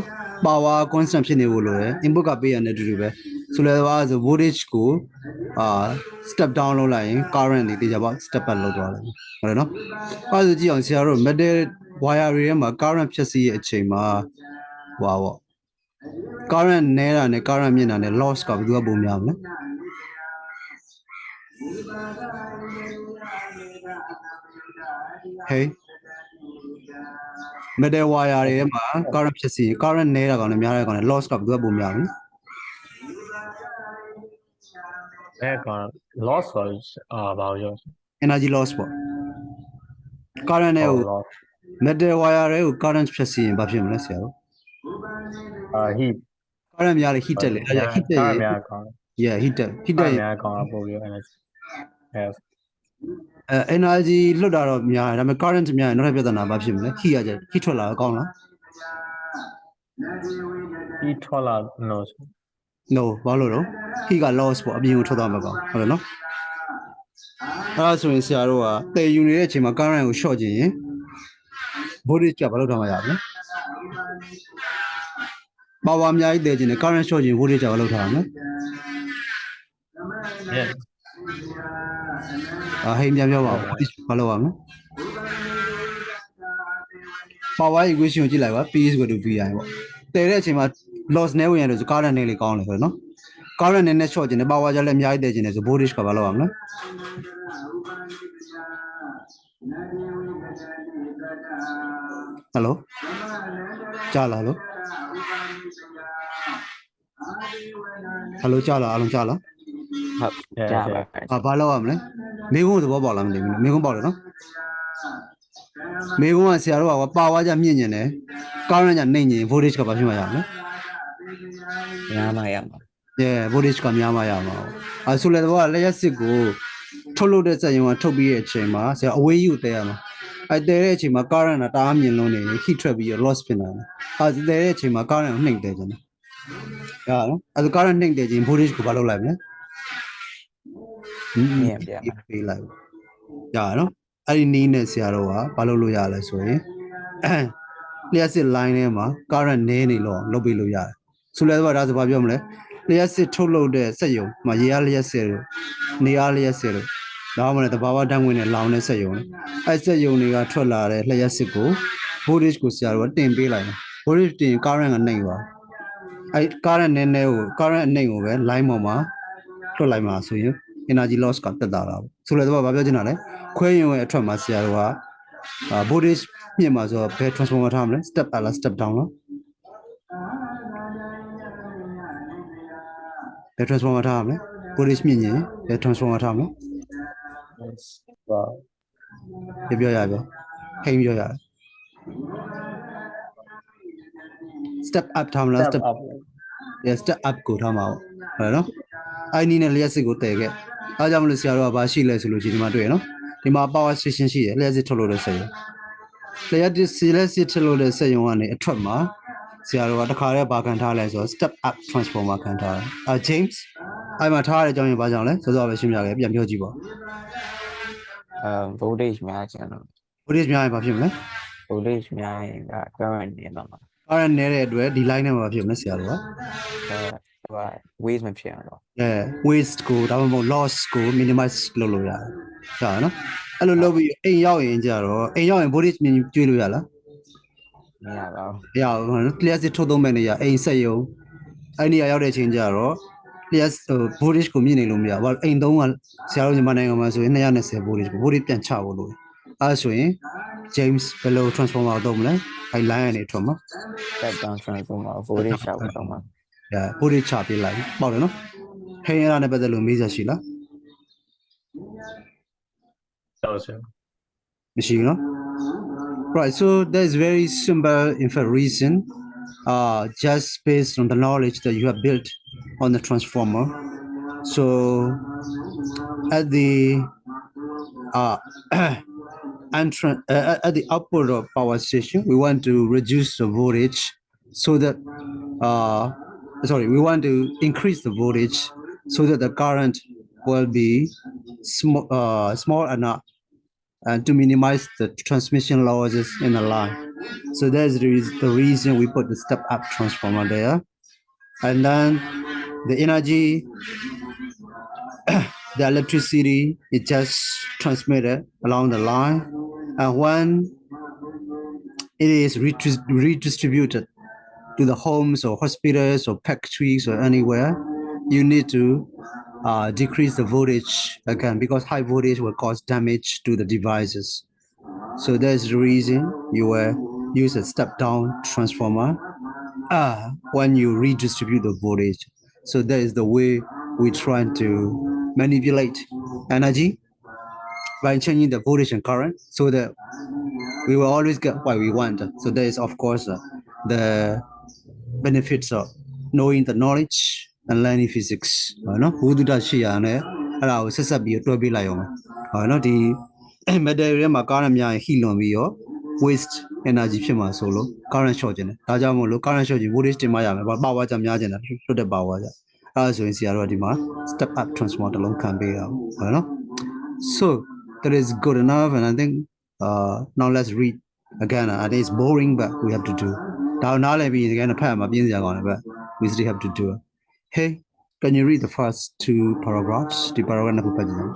power constant ဖြစ်နေဖို့လိုတယ် input ကပေးရတဲ့တူတူပဲဆိုလည်းဘာဆို voltage ကိုstep down လုပ်လိုက်ရင် current တွေတေချာပေါ့ step up လုပ်သွားတယ်ဟုတ်တယ်နော်အဲ့ဒါကြည့်အောင်ဆရာတို့ metal wire တွေထဲမှာ current ဖြတ်စီးရဲ့အချိန်မှာဟွာပေါ့ current နဲတာနဲ့ current မြင့်တာနဲ့ loss ကဘယ်သူကပုံများမလဲဟေး metal wire တွေထဲမှာ current ဖြတ်စီး current နဲတာကောင်နဲ့များတဲ့ကောင်နဲ့ loss ကဘယ်သူကပုံများမလဲအဲ့ကောင် loss ဆိုဘာလို့ energy loss ပေါ့ current နဲ့ကို metal wire တွေကို current ဖြတ်စီးရင်ဘာဖြစ်မလဲဆရာတို့heat current များလေ heat တက်လေအဲ့ဒါ heat တက်ရင် yeah heat တက်များကောင်ပို့ပြီး energy yes energy လွတ်တာတော့များတယ်ဒါပေမဲ့ current များရင်နောက်ထပ်ပြဿနာဘာဖြစ်မလဲ heat ရကြ heat ထွက်လာတော့ကောင်းလား heat ထွက်လာ no ဘာလို့လဲ heat က loss ပေါ့အပြင်ကိုထွက်သွားမှာကောင်းဟုတ်တယ်နော်အဲ့ဒါဆိုရင်ဆရာတို့ကတည်ယူနေတဲ့အချိန်မှာ current ကို short ခြင်းရင် voltage ကဘာလို့ထားမှာရမလဲ power အများကြီးတည်ခြင်းနဲ့ current short ခြင်း voltage ကဘာလို့ထားမှာလဲ yes ဟိန်းပြန်ပြောပါဦးဘာလို့ရမလဲ power equation ကိုကြည့်လိုက်ပါ P = VI ပေါ့တည်တဲ့အချိန်မှာ loss နည်းဝင်ရတယ်ဆို current နည်းလေးကောင်းတယ်ဆိုတော့နော် current နည်းနည်း short ခြင်းနဲ့ power ကြလည်းအများကြီးတည်ခြင်းနဲ့ဆို voltage ကဘာလို့ရမလဲ hello ကြားလား hello ကြားလားအားလုံးကြားလား ဟုတ်ကြားပါဘာလို့ရမလဲမိကုန်းသဘောပေါက်လားမသိဘူးမိကုန်းပေါက်တယ်နော်မိကုန်းကဆရာတို့က power ကြမြင့်ညင်တယ် current ကြနှိမ့်ညင် voltage ကဘာဖြစ်မှရမလဲများမှရမှာ yeah voltage ကများမှရမှာဆိုလေတော့လျှက်စစ်ကိုထုတ်လုပ်တဲ့စက်ရုံကထုတ်ပြီးတဲ့အချိန်မှာဆရာအဝေးယူတည်ရမှာ အဲ့တဲ့အချိန်မှာ current ကတအားမြင့်လုံးနေ heat ထွက်ပြီး loss ဖြစ်နေတယ်အဲ့တဲ့အချိန်မှာ current ကိုနှိမ့်တယ်ကျွန်တော်ဟုတ်နော်အဲ့ current နှိမ့်တယ်ချင်း voltage ကိုဘာလုပ်လိုက်မလဲ မြင့်ပြမယ် ပေးလိုက်ရနော်အဲ့ဒီနီးနဲ့ဆရာတော်ကဘာလုပ်လို့ရလဲဆိုရင်လျှက်စစ် line ထဲမှာ current နည်းနေလို့လုပ်ပေးလို့ရတယ်ဆိုလဲတော့ဒါဆိုဘာပြောမလဲလျှက်စစ်ထုတ်လုပ်တဲ့စက်ရုံမှာရေအားလျှက်စစ်တို့နေအားလျှက်စစ်တို့ဒါမှမဟုတ်တဘာဝဓာတ်ငွေနဲ့လောင်တဲ့စက်ရုံအဲ့စက်ရုံတွေကထွက်လာတဲ့လျှက်စစ်ကို voltage ကိုဆရာတော်ကတင်ပေးလိုက်တယ် voltage တင် current ကနှိမ့်သွားအဲ့ current နည်းနည်းကို current အနှိမ့်ကိုပဲ line ပေါ်မှာလွှတ်လိုက်မှာဆိုရင် energy loss ကတက်တာပါဆိုလဲတော့ဘာပြောချင်တာလဲခွဲရင်ရဲ့အထွက်မှာဆရာတော်ကvoltage မြင့်မှာဆိုတော့ဘယ် transformer ထားမလဲ step up လား step down လားဘယ် transformer ထားမလဲ voltage မြင့်ရင်ဘယ် transformer ထားမလဲ ပြောရပြောဟိန်းပြောရ step up ထားမလား Step up. step up ကိုထားမှာပေါ့ဟုတ်နော်အဲ့နီးနဲ့လျှက်စစ်ကိုတည်ခဲ့အားကြောင့်မလို့ဆရာတော်ကဘာရှိလဲဆိုလို့ဒီမှာတွေ့ရနော်ဒီမှာ power station ရှိတယ်လျှက်စစ်ထုတ်လို့တဲ့စက်ရုံလျှက်စစ်ထုတ်လို့တဲ့စက်ရုံကနေအထွက်မှာဆရာတော်ကတခါတည်းဘာခံထားလဲဆိုတော့ step up transformer ခံထားတယ်James အဲ့မှာထားရတဲ့အကြောင်းရင်းဘာကြောင့်လဲစောစောပဲရှင်းပြခဲ့ပြန်ပြောကြည့်ပါ voltage များချင်တော့ voltage များရင်ဘာဖြစ်မလဲ voltage များရင်က current နေတော့မှာ current နည်းတဲ့အတွက်ဒီ line နဲ့မှာဖြစ်မလဲဆရာတော်က waste မဖြစ်အောင်တော့ waste ကိုဒါမှမဟုတ် loss ကို minimize လုပ်လို့ရတယ်ဟုတ်ရနော်အဲ့လိုလုပ်ပြီးအိမ်ရောက်ရင်ကြတော့အိမ်ရောက်ရင် voltage မြင်ကျွေးလို့ရလား မရပါဘူး ရအောင်နော်လျှက်စစ်ထုတ်သုံးမဲ့နေရအိမ်ဆက်ယုံအဲ့နေရာရောက်တဲ့အချိန်ကျတော့လျှက်voltage ကိုမြင်နေလို့မရဘူးအိမ်သုံးကဆရာတို့မြန်မာနိုင်ငံမှာဆိုရင်220 voltage ကို voltage ပြန်ချဖို့လို့အဲ့ဆိုရင် James ဘယ်လို transformer သုံးမလဲအဲ့ line ကနေထွက်မှာ step down transformer voltage ချဖို့တော့မှာ voltage ချပေးလိုက်ပေါ့တယ်နော်ဟင်းရတာနဲ့ပတ်သက်လို့မေးစရာရှိလား So, so. မရှိဘူးနော် right so there's very simple in fact reason just based on the knowledge that you have built on the transformer so at the at the output of power station we want to reduce the voltage so that we want to increase the voltage so that the current will be small enough and to minimize the transmission losses in the line. So that's the reason we put the step up transformer there. And then the energy, the electricity, it just transmitted along the line. And when it is redistributed to the homes or hospitals or factories or anywhere, you need to decrease the voltage again because high voltage will cause damage to the devices. So that's the reason you will use a step down transformer when you redistribute the voltage. So that is the way we try to manipulate energy by changing the voltage and current so that we will always get what we want. So that is of course the benefits of knowing the knowledge and learning physics နော်ဝိသုဒ္ဓရှိရနဲ့အဲ့ဒါကိုဆက်ဆက်ပြီးတွဲပေးလိုက်အောင်နော်ဒီ material မှာ current များရင် heat လွန်ပြီးတော့ waste energy ဖြစ်မှာဆိုလို့ current short ကျင်တယ်ဒါကြောင့်မို့လို့ current short ကြီး voltage တင်မှရမယ် power ကြများကျင်တယ်လွတ်တဲ့ power ကြအဲ့ဒါဆိုရင်ဆရာတို့ကဒီမှာ step up transformer တစ်လုံးခံပေးတာပေါ့နော် so that is good enough and I think now let's read again I think it's boring but we have to do ဒါနားလည်ပြီးဒီကနေ့ဖတ်မှာပြင်းစရာကောင်းတယ် but we still have to do it hey can you read the first two paragraphs ဒီ paragraph နှစ်ခုဖတ်ကြည့်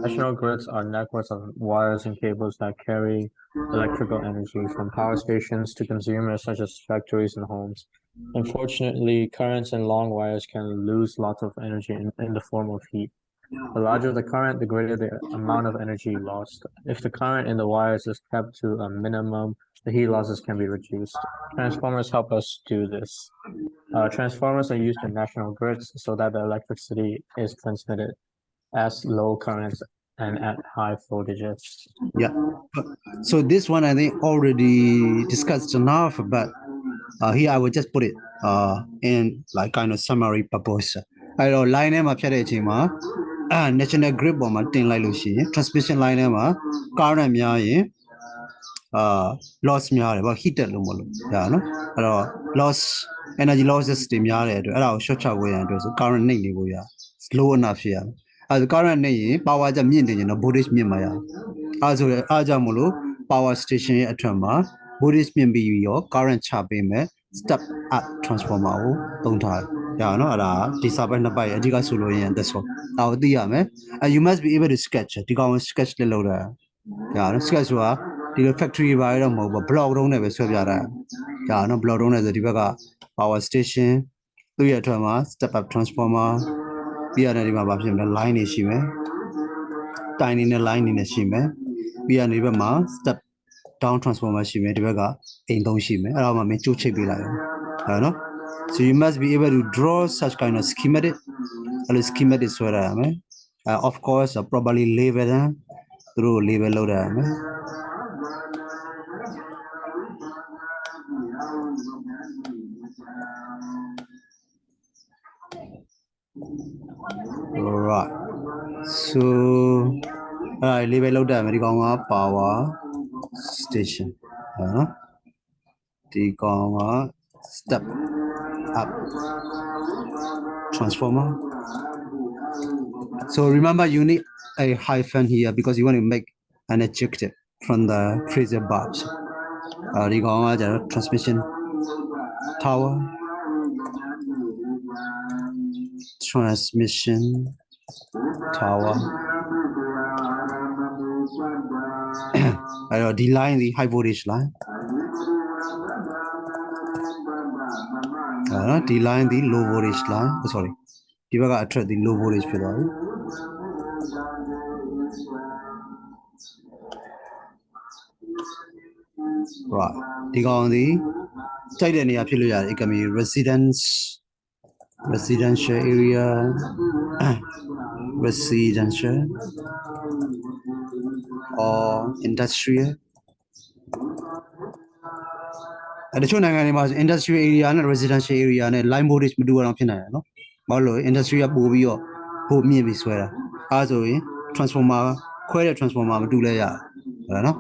National grids are networks of wires and cables that carry electrical energy from power stations to consumers such as factories and homes. Unfortunately, currents in long wires can lose lots of energy in the form of heat. The larger the current, the greater the amount of energy lost. If the current in the wires is kept to a minimum, the heat losses can be reduced. Transformers help us do this. Transformers are used in national grids so that the electricity is transmitted as low currents and at high voltages. Yeah. So this one I think already discussed enough, but here I will just put it in like kind of summary purpose. အဲ့တော့ line ထဲမှာဖြတ်တဲ့အချိန်မှာ national grid ပေါ်မှာတင်လိုက်လို့ရှိရင် transmission line ထဲမှာ current များရင် loss များတယ်ဗော heated လို့မလို့ဒါနော်အဲ့တော့ loss energy losses တွေများတဲ့အတွက်အဲ့ဒါကို short ချဖို့ရန်အတွက်ဆို current နှိပ်နေဖို့ရ low enough ဖြစ်ရမယ်အဲ့ဒါ current နှိပ်ရင် power ကြမြင့်နေရင်တော့ voltage မြင့်မှာရအဲ့ဆိုရင်အားကြောင့်မလို့ power station ရဲ့အထက်မှာ voltage မြင့်ပြီးရော current ချပေးမယ် step up transformer ကိုသုံးထားတယ်ရနော်အဲ့ဒါဒီစာပိုက်နှစ်ပိုက်အဓိကဆိုလို့ရင် that's all ဒါကိုသိရမယ် you must be able to sketch ဒီကောင် sketch လုပ်တာရနော် sketch ဆိုတာဒီလို factory ဘာတွေတော့မဟုတ်ဘူး block တုံးနဲ့ပဲဆွဲပြတာရနော် block တုံးနဲ့ဆိုဒီဘက်က power station သူ့ရဲ့အထက်မှာ step up transformer ပြီးရတယ်ဒီမှာဘာဖြစ်မလဲ line တွေရှိမယ်တိုင်နေနဲ့ line နေနဲ့ရှိမယ်ပြီးရနေဒီဘက်မှာ step down transformer ရှိမယ်ဒီဘက်ကအိမ်သုံးရှိမယ်အဲ့ဒါမှမင်းကြိုးချိတ်ပေးလိုက်ရနော် so you must be able to draw such kind of schematic အဲ့လို schematic ဆွဲရမယ် of course properly label တယ်သူတို့ label လုပ်ရမယ် right so label လုပ်တယ်မယ်ဒီကောင်က power station နော်ဒီကောင်က step up transformer so remember you need a hyphen here because you want to make an adjective from the phrasal verbs ဒီကောင်ကကျတော့ transmission tower transmission tower အဲ့တော့ဒီ line ဒီ high voltage line နော်ဒီ line ဒီ low voltage line sorry ဒီဘက်က attract ဒီ low voltage ဖြစ်သွားပြီ right ဒီကောင်ဒီကြိုက်တဲ့နေရာဖြစ်လို့ရတယ် it can be residential area residential or industrial အဲ့တချို့နိုင်ငံတွေမှာ industrial area နဲ့ residential area နဲ့ line voltage မတူအောင်ဖြစ်နိုင်တယ်နော်ဘာလို့လဲ industry ကပို့ပြီးတော့ပို့မြင့်ပြီးဆွဲတာအဲဆိုရင် transformer ခွဲတဲ့ transformer မတူလဲရတယ်ဟုတ်လားနော်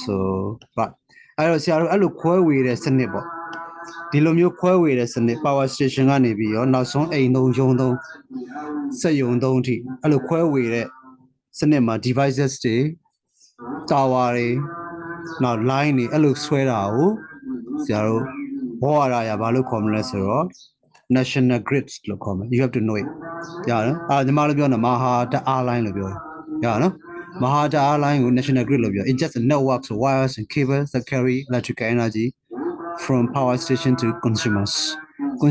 so but အဲ့တော့ဆရာတို့အဲ့လိုခွဲဝေတဲ့စနစ်ပေါ့ဒီလိုမျိုးခွဲဝေတဲ့စနစ် power station ကနေပြီးတော့နောက်ဆုံးအိမ်သုံးရုံသုံးစက်ရုံသုံးအထိအဲ့လိုခွဲဝေတဲ့စနစ်မှာ devices တွေ tower တွေနောက် line တွေအဲ့လိုဆွဲတာကိုဆရာတို့ဘောရရဘာလို့ခေါ်မလဲဆိုတော့ national grids လို့ခေါ်မယ် you have to know it ရတယ်ဒီမှာလို့ပြောတာမဟာတအား line လို့ပြောတယ်ရနော်မဟာတအား line ကို national grid လို့ပြော it's just a network of wires and cables that carry electrical energy from power station to consumers ကို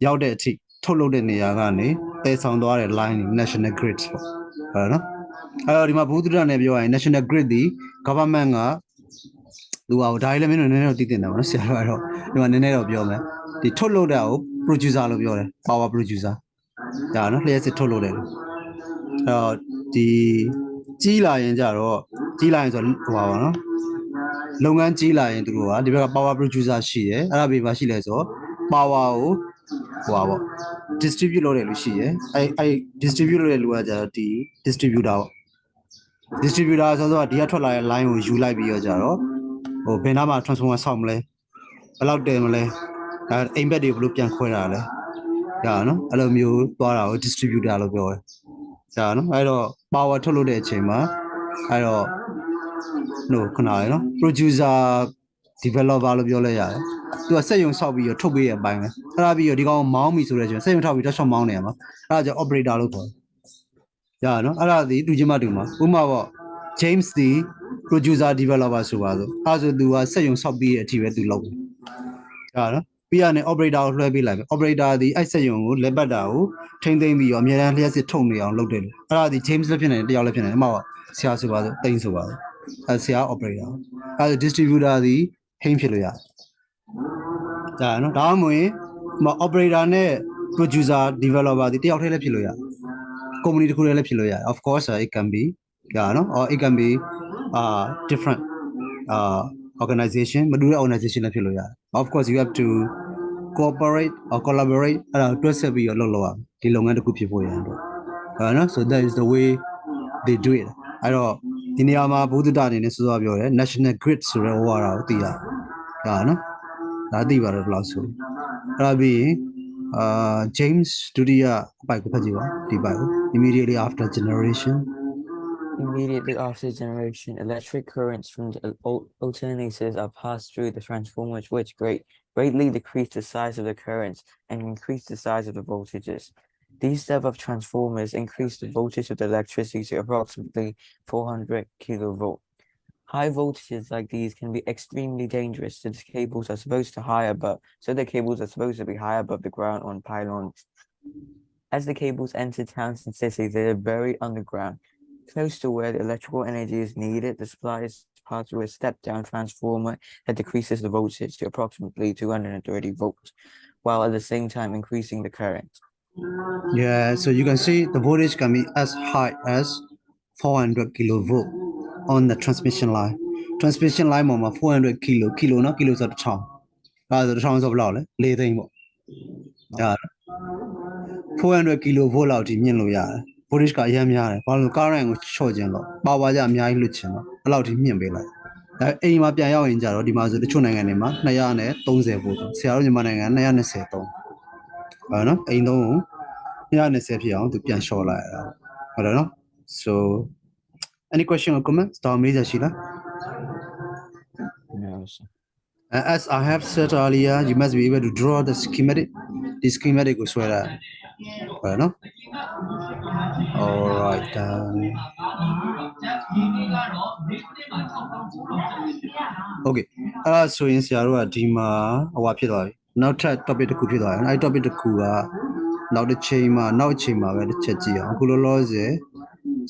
ရောက်တဲ့အထိထုတ်လုပ်တဲ့နေရာကနေတည်ဆောင်သွားတဲ့ line တွေ national grids ပေါ့ဟုတ်နော်အဲ့တော့ဒီမှာဘူးတုဒ္ဒနဲ့ပြောရရင် national grid ဒီ government ကသူကဒါလည်းမင်းတို့နည်းနည်းတော့သိတင်တယ်ဗောနော်ဆရာတို့ကတော့ဒီမှာနည်းနည်းတော့ပြောမယ်ဒီထုတ်လုပ်တာကို producer လို့ပြောတယ် power producer ဒါနော်လျှက်စစ်ထုတ်လုပ်တယ်အဲ့တော့ဒီကြီးလာရင်ကြတော့ကြီးလာရင်ဆိုဟိုပါဗောနော်လုပ်ငန်းကြီးလာရင်သူတို့ကဒီဘက်က power producer ရှိတယ်အဲ့ဒါပြီးပါရှိလဲဆို power ကိုဟိုပါဗော distribute လုပ်တယ်လို့ရှိတယ်အဲ့ distribute လုပ်တဲ့လူကကြတော့ဒီ distributor ဗော distributor ဆိုတော့ဒီကထွက်လာတဲ့ line ကိုယူလိုက်ပြီးတော့ကြတော့ဟိုဘယ်နားမှာ transformer ဆောက်မလဲဘယ်လောက်တယ်မလဲဒါအိမ်ဘက်တွေဘယ်လိုပြန်ခွဲတာလဲဒါနော်အဲ့လိုမျိုးသွားတာကို distributor လို့ပြောတယ်ဒါနော်အဲ့တော့ power ထုတ်လုပ်တဲ့အချိန်မှာအဲ့တော့ခဏလေးနော် producer developer လို့ပြောလဲရတယ်သူကစက်ရုံဆောက်ပြီးတော့ထုတ်ပေးတဲ့အပိုင်းပဲအဲ့ဒါပြီးတော့ဒီကောင်မောင်းပြီဆိုတဲ့အချိန်စက်ရုံထောက်ပြီးတော့ရှော့မောင်းနေရမှာအဲ့ဒါကြောင့် operator လို့ခေါ်တယ်နော်အဲ့ဒါဒီတူချင်းမတူမှာဥပမာပေါ့ James ဒီ producer developer ဆိုပါစို့အဲ့ဆိုသူကစက်ရုံဆောက်ပြီးတဲ့အထိပဲသူလုပ်တယ်နော်ပြီးရနေ operator ကိုလွှဲပေးလိုက်မယ် operator ဒီအဲ့စက်ရုံကိုလက်ပတ်တာကိုထိမ့်သိမ့်ပြီးတော့အများအားလျှက်စစ်ထုတ်နေအောင်လုပ်တယ်လို့အဲ့ဒါဒီ James လည်းဖြစ်နေတယ်တယောက်လည်းဖြစ်နေတယ်ဥပမာဆရာဆိုပါစို့တိန်ဆိုပါစို့အဲ့ဆရာ operator အဲ့ distributor ဒီဟိန်းဖြစ်လို့ရတယ်ဒါနော်ဒါမှမဟုတ် operator နဲ့ producer developer ဒီတယောက်တည်းလည်းဖြစ်လို့ရတယ် company တစ်ခုတည်းလည်းဖြစ်လို့ရတယ် of course it can be no or it can be different organization မတူတဲ့ organization လည်းဖြစ်လို့ရတယ် of course you have to cooperate or collaborate အဲ့ဒါတွဲဆက်ပြီးတော့လုပ်ရမယ်ဒီလုပ်ငန်းတစ်ခုဖြစ်ဖို့ရန်အတွက် No? So that is the way they do it. I don't. In the Yama Buddha Dani is national grid so war out the no? Nadi var also. Rabi James Dudia by immediately after generation. Immediately after generation, electric currents from the alternators are passed through the transformers, which greatly decrease the size of the currents and increase the size of the voltages. These step-up transformers increase the voltage of the electricity to approximately 400 kilovolt. High voltages like these can be extremely dangerous, so the cables are supposed to be high above the ground on pylons. As the cables enter towns and cities, they are buried underground. Close to where the electrical energy is needed, the supply is passed through a step-down transformer that decreases the voltage to approximately 230 volts, while at the same time increasing the current. Yeah, so you can see the voltage can be as high as 400 kilovolt on the transmission line. Transmission line မှာ 400 kilo နော် kilo ဆိုတော့1000အဲ့ဒါဆို1000ဆိုဘယ်လောက်လဲ4သိန်းပေါ့အဲ့400 kilovolt လောက်ထိမြင့်လို့ရတယ် voltage ကအများများတယ်ဘာလို့ current ကိုချော့ခြင်းလို့ power ကြအများကြီးလွှတ်ခြင်းလို့အဲ့လောက်ထိမြင့်ပေးလိုက်ဒါအိမ်မှာပြန်ရောက်ရင်ကြတော့ဒီမှာဆိုတချို့နိုင်ငံတွေမှာ230 volt ဆရာတို့မြန်မာနိုင်ငံ223ဟုတ်နော်အိမ်သုံးကို220ဖြစ်အောင်သူပြန်လျှော့လိုက်ရတာဟုတ်တယ်နော် so any question or comment တောင်းမေးစရာရှိလား No, sir. As I have said earlier, you must be able to draw the schematic. The schematic was where no? All right. Okay. So in ဆရာတို့ကဒီမှာဟိုဖြစ်သွားပြီနောက်ထပ် topic တစ်ခုဖြစ်သွားတယ်အဲ့ topic တစ်ခုကနောက်တစ်ချိန်မှာပဲတစ်ချက်ကြည့်အောင်အခုလောလောဆယ်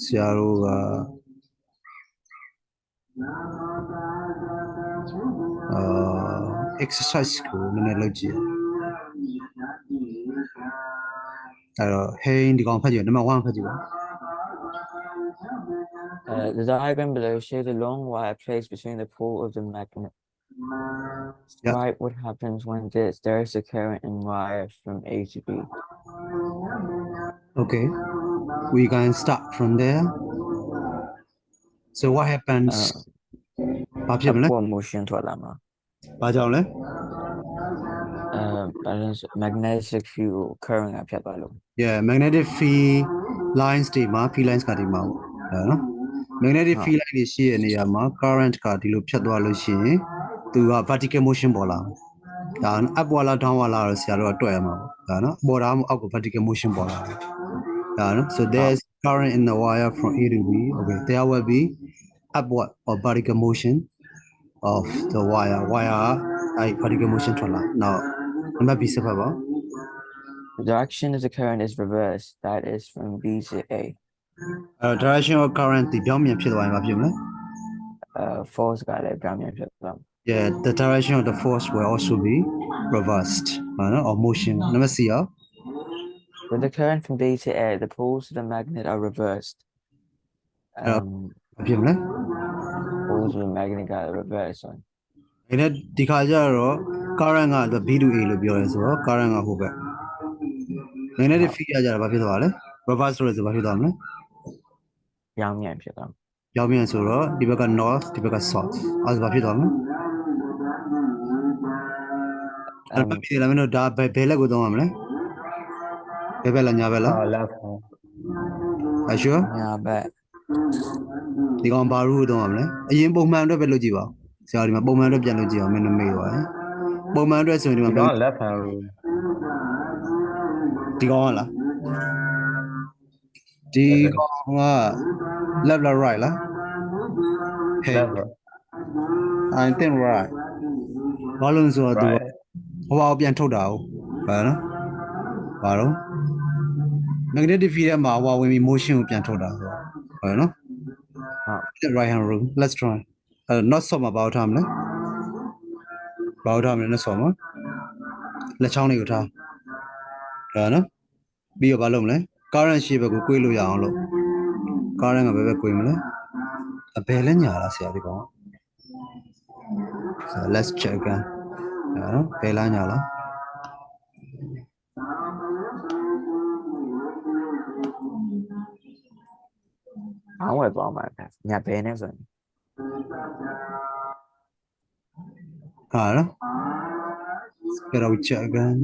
ဆရာတို့ကexercise ကိုနည်းနည်းလုပ်ကြည့်အဲ့တော့ hey ဒီကောင်ဖတ်ကြည့်နံပါတ်1ဖတ်ကြည့်ပါ The diagram below shows a long wire placed between the pole of the magnet. Yeah. Write what happens when there is a current in wire from A to B. Okay, we can start from there. So what happens? ဘာဖြစ်မလဲ upward motion ထွက်လာမှာ ဘာကြောင့်လဲ balance magnetic field current ကဖြတ်သွားလို့ Yeah, magnetic field lines တွေမှာ field lines ကဒီမှာပေါ့နော် magnetic field line တွေရှိတဲ့နေရာမှာ current ကဒီလိုဖြတ်သွားလို့ရှိရင်သူက vertical motion ပေါ်လာဒါ up ဝါလာ down ဝါလာတော့ဆရာတို့ကတွက်ရမှာပေါ့ဒါနော်ပေါ်တာအောက်ကို vertical motion ပေါ်လာဒါနော် so there's current in the wire from A to B. Okay, there will be upward or vertical motion of the wire vertical motion ထွက်လာ now number B ဆက်ပါပါ The direction of the current is reversed, that is from B to A. Direction of current ဒီပြောင်းပြန်ဖြစ်သွားရင်မဖြစ်မလဲ force ကလည်းပြောင်းပြန်ဖြစ်သွား Yeah, the direction of the force will also be reversed or motion number C With the current from B to A, the poles of the magnet are reversed. မဖြစ်မလဲ poles of the magnet က reversed ဆို အဲ့ဒါဒီခါကျတော့ current က B to A လို့ပြောရဲဆိုတော့ current ကဟိုဘက် magnetic field ကကြတော့ဘာဖြစ်သွားလဲ reverse ဆိုရဆိုဘာဖြစ်သွားမလဲ ပြောင်းပြန်ဖြစ်သွား ပြောင်းပြန်ဆိုတော့ဒီဘက်က north ဒီဘက်က south အဲ့ဒါဘာဖြစ်သွားမလဲအဲ့ဒါဖြစ်လာမလို့ဒါဘယ်လက်ကိုသုံးရမလဲဘယ်ဘက်လားညာဘက်လား left hand. Are you sure ညာဘက် ဒီကောင်ဘာရူးကိုသုံးရမလဲအရင်ပုံမှန်အတွက်ပဲလုပ်ကြည့်ပါဦးဆရာဒီမှာပုံမှန်အတွက်ပြန်လုပ်ကြည့်အောင်မင်းတို့မေးသွားတယ်ပုံမှန်အတွက်ဆိုရင်ဒီမှာ left hand rule. ဒီကောင်ကလားဒီကောင်က left လား right လား Left. I think right ဘာလို့ဆိုတော့သူ Right. ဟိုဘာကိုပြန်ထုတ်တာဟုတ်ဘာနော်ဘာတော့ magnetic field ထဲမှာဟိုဝင်ပြီး motion ကိုပြန်ထုတ်တာဆိုတော့ဟုတ်နော် right hand rule let's try not ဆော့မှာဘာလို့ထားမလဲဘာလို့ထားမလဲ not ဆော့မှာလက်ချောင်းလေးကိုထားဟုတ်နော်ပြီးတော့ဘာလုပ်မလဲ current ရှိဘက်ကို꿰လို့ရအောင်လို့ current ကဘယ်ဘက်꿰မလဲအဘယ်လဲညာလားဆရာဒီကောင် so let's check again နော်ဘယ်လားညာလား ခေါင်းဝယ်သွားမှာညဘဲနဲ့ဆိုရင် ဟာနော် Let's check again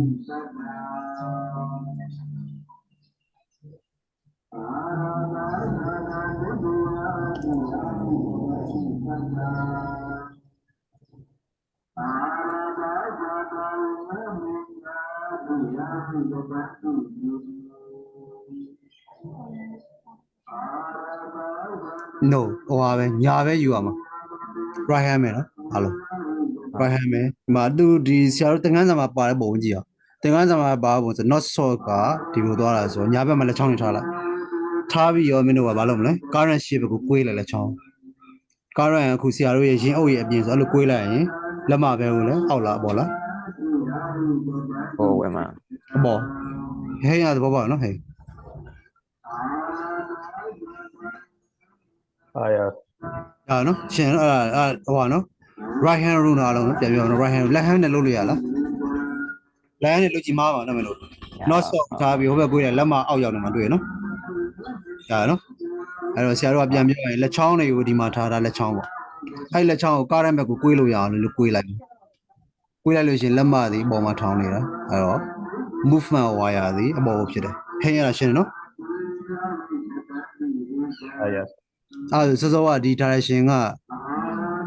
no ဟိုပါပဲညာပဲယူရမှာ right hand မယ်နော်အားလုံး right hand မယ်ဒီမှာသူဒီဆရာတို့သင်္ကန်းစာမှာပါတဲ့ပုံကြည့်အောင်သင်္ကန်းစာမှာပါပုံဆို not short ကဒီလိုသွားတာဆိုညာဘက်မှာလက်ချောင်းနေထားလိုက်ထားပြီးရောမင်းတို့ကဘာလုပ်မလဲ current shape ကိုကွေးလိုက်လက်ချောင်း current အခုဆရာတို့ရဲ့ရင်းအုပ်ရဲ့အပြင်ဆိုအဲ့လိုကွေးလိုက်ရင်လက်မပဲဟုတ်လဲအောက်လာပေါ်လာ ဟိုဝယ်မှာ အပေါ်ဟဲ့ရသဘောပေါက်နော်ဟဲ့ yeah ဟာနော်ရှင်အဲ့ဟိုပါနော် right hand rule အားလုံးပြန်ပြောနော် right hand left hand နဲ့လုပ်လို့ရလား left hand နဲ့လုပ်ကြည့်မှာပါနော်မလို့ not short ထားပြီးဟိုဘက်ကွေးလိုက်လက်မအောက်ရောက်နေမှာတွေ့ရနော်ဟာနော်အဲ့တော့ဆရာတို့ကပြန်ပြောရင်လက်ချောင်းတွေကိုဒီမှာထားတာလက်ချောင်းပေါ့အဲ့လက်ချောင်းကိုကားရမ်းဘက်ကိုကွေးလို့ရအောင်လို့ကွေးလိုက်ကွေးလိုက်လို့ရှင်လက်မသည်အပေါ်မှာထောင်းနေတာအဲ့တော့ movement wire သည်အပေါ်ကိုဖြစ်တယ်ဟင်းရတာရှင်းနော် yes အဲ့စောစောကဒီ direction က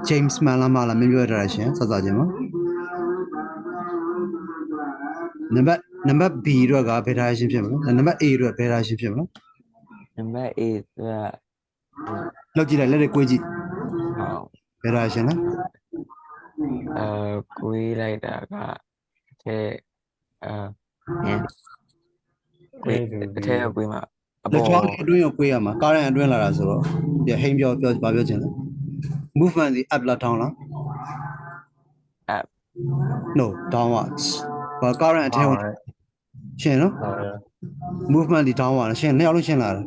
James မှန်လားမလားမင်းပြောတဲ့ direction စစချင်းပါနံပါတ် B တို့ကဘယ် direction ဖြစ်မလဲနံပါတ် A တို့ကဘယ် direction ဖြစ်မလဲ နံပါတ် A က လောက်ကြည့်လိုက်လက်တွေကွေးကြည့် ဟော ဘယ် direction လဲ ကွေးလိုက်တာကတဲ့ဟင်းကွေးအထက်ကကွေးမှာအ လက် ပေါ် ချောင်းအတွင်းကိုကွေးရမှာကားရန်အတွင်းလာတာဆိုတော့ဒီဟိန်းပြောဘာပြောချင်လဲ movement ဒီ up လား down လား up no downwards ဘာကားရန်အထဲဝင် alright ရှင်းနော် yeah movement ဒီ downward ရှင်းနှစ်ယောက်လုံးရှင်းလာတယ်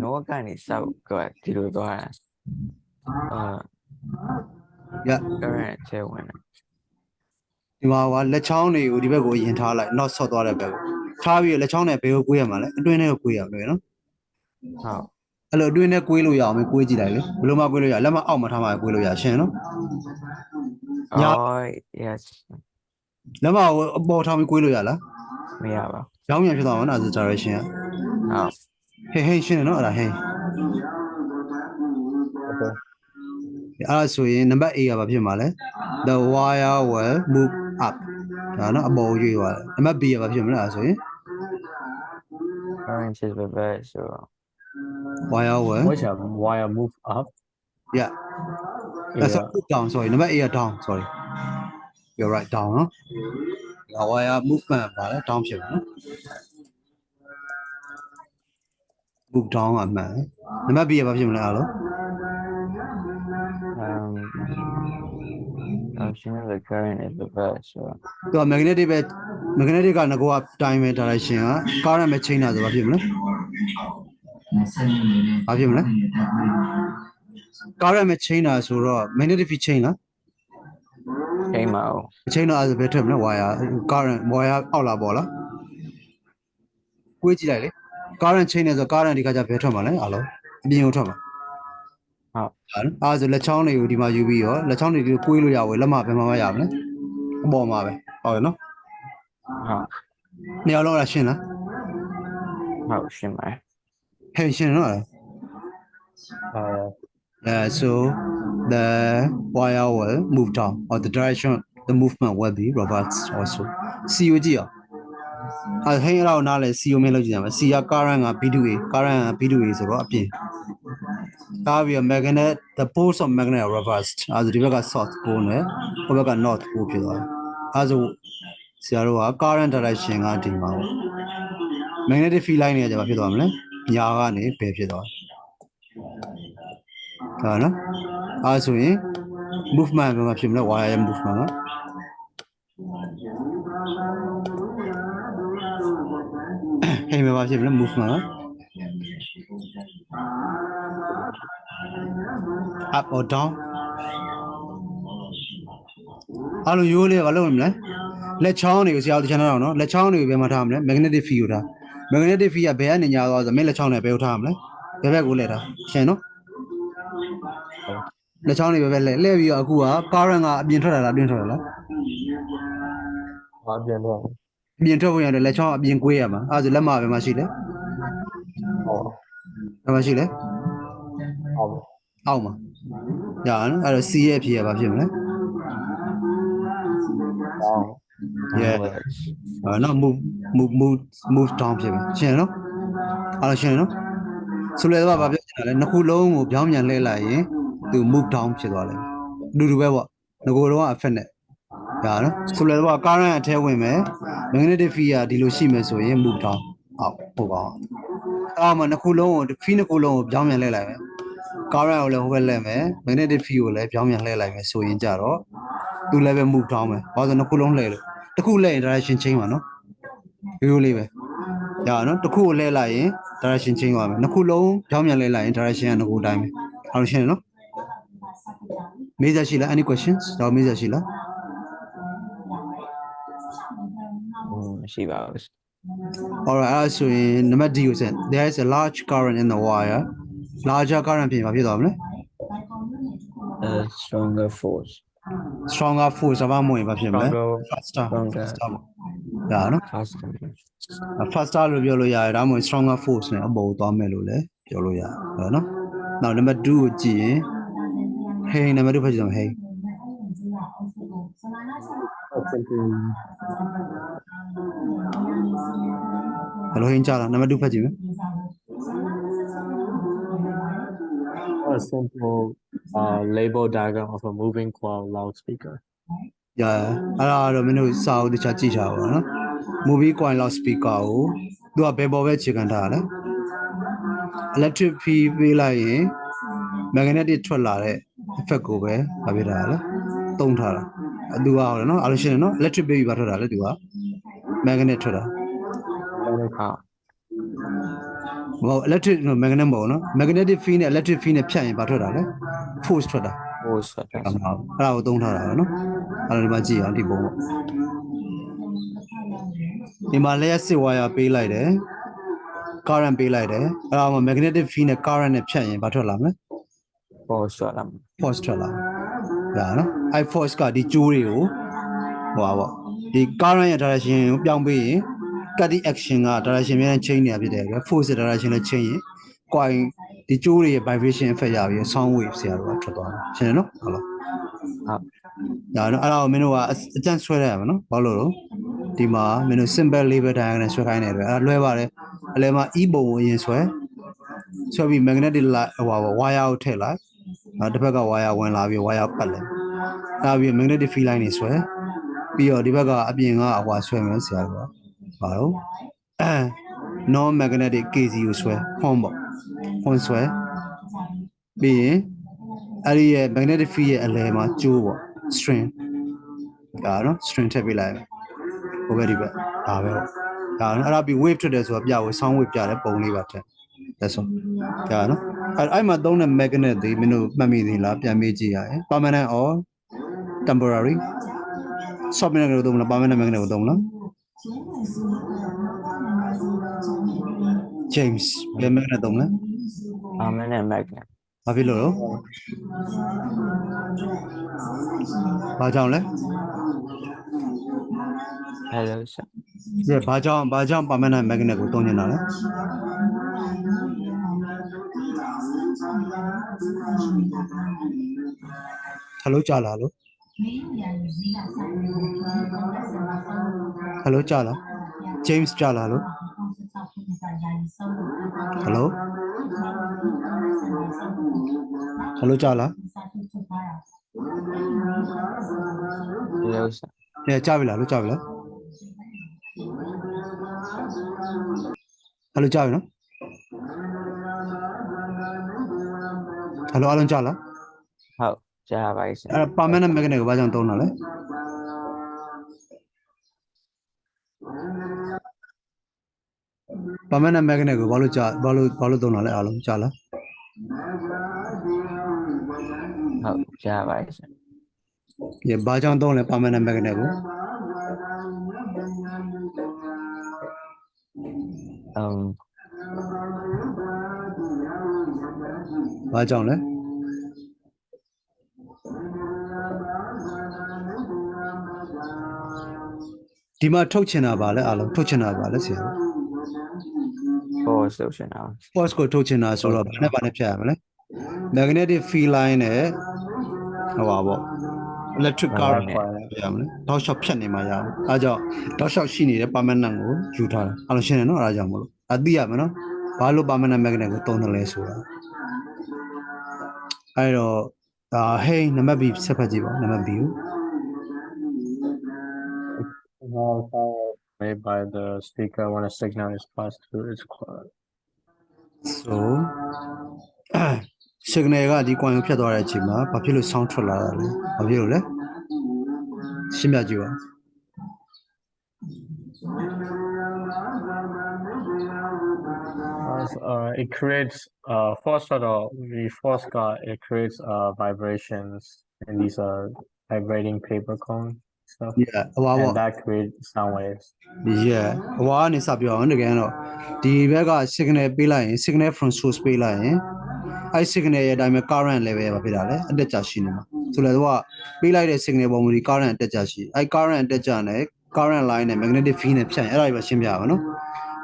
no ကနေစောက်ကဒီလိုသွားတာရ current ထဲဝင်တယ် ဒီမှာကလက်ချောင်းတွေကိုဒီဘက်ကိုအရင်ထားလိုက် not ဆော့သွားတဲ့ဘက်ကိုထားပြီးလက်ချောင်းနဲ့ဘယ်ကိုကွေးရမှာလဲအတွင်းထဲကိုကွေးရမယ်နော် ဟုတ် အဲ့လိုအတွင်းထဲကွေးလို့ရအောင်မကွေးကြည့်လိုက်လေဘယ်လိုမှကွေးလို့ရလက်မအောက်မှာထားမှကွေးလို့ရရှင်းနော် ညာ yes လက်မကိုအပေါ်ထားပြီးကွေးလို့ရလား မရပါ ရောင်းမြန်ဖြစ်သွားမှာနော်အဲ့ဒါ direction က ဟုတ် ဟေးရှင်းတယ်နော်အဲ့ဒါဟေး okay အဲ့ဒါဆိုရင်နံပါတ် A ကဘာဖြစ်မှာလဲ the wire will move up ဒါနော်အပေါ်ကိုရွေ့သွားတယ်နံပါတ် B ကဘာဖြစ်မလဲအဲ့ဒါဆိုရင် current is reverse so wire will which wire move up yeah yeah sorry down sorry နံပါတ် A က down sorry you're right down နော်ဒါ wire movement ပါလဲ down ဖြစ်မှာနော် move down ကမှန်တယ်နံပါတ် B ကဘာဖြစ်မလဲအဲ့လို function of the current is reverse so သူက magnetic ပဲ magnetic ကငကောကတိုင်းပဲ direction က current ပဲ chain တာဆိုဘာဖြစ်မလဲဘာဖြစ်မလဲ current ပဲ chain တာဆိုတော့ magnetic field chain လား ချိန်မအောင် chain တော့အဲ့ဒါဘယ်ထွက်မလဲ wire current wire အောက်လာပေါ်လားကွေးကြည့်လိုက်လေ current chain နေဆို current ဒီခါကျဘယ်ထွက်မှာလဲအားလုံးအပြင်ကိုထွက်မှာ ဟုတ် အဲ့ဒါဆိုလက်ချောင်းတွေကိုဒီမှာယူပြီးရောလက်ချောင်းတွေကိုကွေးလို့ရဝယ်လက်မဘယ်မှာမရမလဲအပေါ်မှာပဲဟုတ်ရနော် ဟုတ် နှစ်ယောက်လုံးအဲ့ဒါရှင်းလား ဟုတ်ရှင်းပါ ဟဲ့ရှင်းနော် so the wire will move down or the direction the movement will be reversed also see ကိုကြည့်အောင်အဲ့ဟင်းအဲ့ဒါကိုနားလဲ see ကိုမင်းလုပ်ကြည့်ရမယ် see က current က B2A current က B2A ဆိုတော့အပြင်ကားပြီးတော့ magnet the poles of magnet are reversed အဲ့ဒါဒီဘက်က south pole နဲ့ဟိုဘက်က north pole ဖြစ်သွားတယ်အဲ့ဒါဆိုဆရာတို့က current direction ကဒီမှာပေါ့ magnetic field line တွေကကြာဖြစ်သွားမလဲညာကနေဘယ်ဖြစ်သွားလဲဟုတ်နော်အဲ့ဒါဆိုရင် movement ကဖြစ်မလဲ wire movement ကဟိမဘာဖြစ်မလဲ movement က up or down အဲ့လိုရိုးလေးကဘာလုပ်မလဲလက်ချောင်းတွေကိုဆရာတို့တချမ်းတော့နော်လက်ချောင်းတွေကိုဘယ်မှာထားမလဲ magnetic field ကိုထား magnetic field ကဘယ်ကနေညာသွားဆိုမင်းလက်ချောင်းနဲ့ဘယ်ကိုထားမလဲဘယ်ဘက်ကိုလဲထားရှင်းနော် လက်ချောင်းတွေပဲလှည့်ပြီးတော့အခုက current ကအပြင်ထွက်တာလားအတွင်းထွက်တာလား အပြင်တော့ အပြင်ထွက်ဝင်ရတယ်လက်ချောင်းအပြင်ကွေးရမှာအဲ့ဒါဆိုလက်မပဲမရှိလဲ ဟုတ် ဘယ်မှာရှိလဲ ဟုတ် အောက်မှာညာနော်အဲ့တော့ C ရဲ့အဖြေကဘာဖြစ်မလဲ down yeah downwards. နော် move down ဖြစ်မယ်ရှင်းနော်အဲ့တော့ရှင်းနော်ဆိုလဲတော့ဘာပြောချင်တာလဲနှစ်ခုလုံးကိုပြောင်းပြန်လှည့်လိုက်ရင်သူ move down ဖြစ်သွားတယ်အတူတူပဲပေါ့ငကိုတော့ effect နဲ့ညာနော်ဆိုလဲတော့ current အထဲဝင်မယ် magnetic field ကဒီလိုရှိမယ်ဆိုရင် move down အောက်ပို့ပါအောင်အဲ့မှာနှစ်ခုလုံးကို field နှစ်ခုလုံးကိုပြောင်းပြန်လှည့်လိုက်မယ် current ကိုလည်းဟိုဘက်လှည့်မယ် magnetic field ကိုလည်းပြောင်းပြန်လှည့်လိုက်မယ်ဆိုရင်ကြတော့သူလည်းပဲ move down ပဲဘာလို့ဆိုနှစ်ခုလုံးလှည့်လို့တစ်ခုလှည့်ရင် direction change ပါနော်ရိုးလေးပဲညာနော်တစ်ခုကိုလှည့်လိုက်ရင် direction change သွားမယ်နှစ်ခုလုံးပြောင်းပြန်လှည့်လိုက်ရင် direction ကငကိုတိုင်းပဲဟုတ်ရှင်းနော်မေးစရာရှိလား any questions တော့မေးစရာရှိလား She vows. alright အဲ့ဒါဆိုရင်နံပါတ် D ကိုဆက် there is a large current in the wire larger current ဖြစ်ရင်ဘာဖြစ်သွားမလဲ A stronger force. stronger force ဘာမှမဝင်ဘာဖြစ်မလဲ faster Stronger. ဒါနော် Faster. faster လို့ပြောလို့ရတယ်ဒါမှမဟုတ် stronger force နဲ့အပေါ်ကိုသွားမယ်လို့လည်းပြောလို့ရတယ်ဟုတ်နော်နောက်နံပါတ် 2 ကိုကြည့်ရင် hey နံပါတ် 2 ဖတ်ကြည့်အောင် hey simply ဘယ်လိုဟင်းကြလားနံပါတ် 2 ဖတ်ကြည့်မယ် a simple label diagram of a moving coil loudspeaker yeah အဲ့ဒါတော့မင်းတို့စာအုပ်တခြားကြည့်ထားပါတော့နော် movie coil loudspeaker ကိုသူကဘယ်ပေါ်ပဲခြေခံထားရလဲ electric field ပေးလိုက်ရင် magnetic ထွက်လာတဲ့ effect ကိုပဲဗာပြထားရလဲတုံးထားတာသူကဟုတ်တယ်နော်အားလို့ရှင်းတယ်နော် electric ပေးပြီးဗာထွက်တာလေသူက magnet ထွက်တာ Ah, မဟုတ် electric magnet မဟုတ်နော် magnetic field နဲ့ electric field နဲ့ဖြတ်ရင်ဗာထွက်တာလေ force ထွက်တာ force. အဲ့ဒါကိုတုံးထားတာပဲနော်အဲ့ဒါဒီမှာကြည့်အောင်ဒီပုံပေါ့ဒီမှာ layer 6 wire ပေးလိုက်တယ် current ပေးလိုက်တယ်အဲ့ဒါမှ magnetic field နဲ့ current နဲ့ဖြတ်ရင်ဗာထွက်လာမလဲ Force. force ထွက်လာဒါနော်အဲ့ force ကဒီကျိုးတွေကိုဟိုပါပေါ့ဒီ current ရဲ့ direction ကိုပြောင်းပေးရင် cutting action က direction များနဲ့ change နေတာဖြစ်တယ် force ရဲ့ direction နဲ့ change ရင် coin ဒီကျိုးတွေရဲ့ vibration effect ရပြီး sound wave ဆရာတို့ကထွက်သွားတယ်ရှင်းတယ်နော်ဟုတ်လား Ah, ဒါနော်အဲ့ဒါကိုမင်းတို့ကအကျန့်ဆွဲရရမှာနော်ဘာလို့လဲဒီမှာမင်းတို့ simple label diagram နဲ့ဆွဲခိုင်းနေတယ်အဲ့ဒါလွဲပါတယ်အလဲမှာ e ပုံကိုအရင်ဆွဲပြီး magnetic light ဟိုပါ wire ကိုထည့်လိုက်နောက်တစ်ဘက်က wire ဝင်လာပြီး wire ပတ်လိုက်အဲ့ပြီး magnetic field line တွေဆွဲပြီးတော့ဒီဘက်ကအပြင်ကဟိုဆွဲမယ်ဆရာတို့ကဘာလို့non magnetic KC ကိုဆွဲ horn ပေါ့ horn ဆွဲပြီးရင်အဲ့ဒီရဲ့ magnetic field ရဲ့အလဲမှာကျိုးပေါ့ string ဒါနော် string ထည့်ပေးလိုက်ဟိုဘက်ဒီဘက်ဒါပဲပေါ့ဒါနော်အဲ့ဒါပြီး wave ထွက်တယ်ဆိုတော့ပြဝေ sound wave ပြတယ်ပုံလေးပါထည့် that's all ဒါနော်အဲ့မှာသုံးတဲ့ magnet တွေမင်းတို့မှတ်မိသေးလားပြန်မေးကြည့်ရရင် permanent or temporary soft magnet ကိုသုံးမလား permanent magnet ကိုသုံးမလား James ဘယ် magnet သုံးမလဲ permanent magnet. ဘာဖြစ်လို့လဲဘာကြောင့်လဲ Hello, sir. ဒီဘာကြောင့် permanent magnet ကိုသုံးနေတာလဲဟယ်လိုကြားလားလို့ဟယ်လိုကြားလား James ကြားလားလို့ဟယ်လိုဟယ်လိုကြားလား Hello, sir. ကြားပြီလားလို့ကြားပြီလားဟယ်လိုကြားပြီနော်ဟယ်လိုအားလုံးကြားလား How? Java is အဲ့ permanent magnet ကိုဘာကြောင့်သုံးတာလဲpermanent magnet ကိုဘာလို့သုံးတာလဲအားလုံးကြားလား how? Java is ဒီဘာကြောင့်သုံးလဲ permanent magnet ကို ဘာကြောင့်လဲ ဒီမှာထုတ်ချင်တာပါလဲအားလုံးထုတ်ချင်တာပါလဲဆရာ force ocean now. force ကိုထုတ်ချင်တာဆိုတော့ဘာနဲ့ဘာနဲ့ဖြတ်ရမလဲ magnetic field line နဲ့ဟိုပါပေါ့ electric current နဲ့ဖြတ်ရမလဲတောက်လျှောက်ဖြတ်နေမှာရအောင်အဲကြောင့်တောက်လျှောက်ရှိနေတဲ့ permanent ကိုယူထားတာအားလုံးရှင်းတယ်နော်အဲဒါကြောင့်မလို့အသိရမယ်နော်ဘာလို့ permanent magnet ကိုသုံးတယ်လဲဆိုတာအဲ့တော့ဟိန်းနံပါတ် B ဆက်ဖတ်ကြည့်ပါနံပါတ် B ကို made by the speaker when a signal is passed through its coil. so signal ကဒီ coil ကိုဖြတ်သွားတဲ့အချိန်မှာဘာဖြစ်လို့ sound ထွက်လာတာလဲဘာဖြစ်လို့လဲရှင်းပြကြည့်ပါ It creates force the force got it creates vibrations in these vibrating paper cone stuff. Yeah, and that creates sound waves. Yeah, ဟိုကနေစပြောအောင်တကယ်တော့ဒီဘက်က signal ပေးလိုက်ရင် signal from source ပေးလိုက်ရင်အဲ့ signal ရဲ့အတိုင်းပဲ current level ပဲဖြစ်တာလေအတက်ကြရှိနေမှာဆိုတော့သူကပေးလိုက်တဲ့ signal ပုံမူဒီ current အတက်ကြရှိအဲ့ current အတက်ကြနဲ့ current line နဲ့ magnetic field နဲ့ဖြတ်ရင်အဲ့ဒါပဲရှင်းပြပါနော်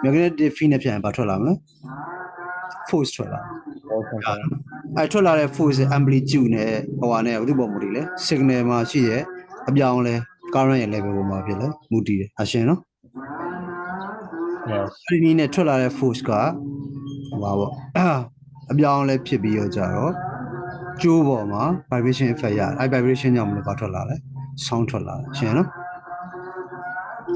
magnetic field နဲ့ဖြတ်ရင်ဘာထွက်လာမလဲ force ထွက်လာအဲ့ထွက်လာတဲ့ force amplitude နဲ့ဟိုဟာနဲ့ဘယ်သူပုံမူဒီလဲ signal မှာရှိရဲ့အပြောင်းလဲ current ရဲ့ level ပေါ်မှာဖြစ်လဲမူတည်တယ်အရှင်းနော် Yes ဒီနည်းနဲ့ထွက်လာတဲ့ force ကဟိုပါပေါ့အပြောင်းလဲဖြစ်ပြီးတော့ကြတော့ကျိုးပေါ်မှာ vibration effect ရတယ်အဲ့ vibration ကြောင့်မလို့ဘာထွက်လာလဲ sound ထွက်လာတယ်ရှင်းနော်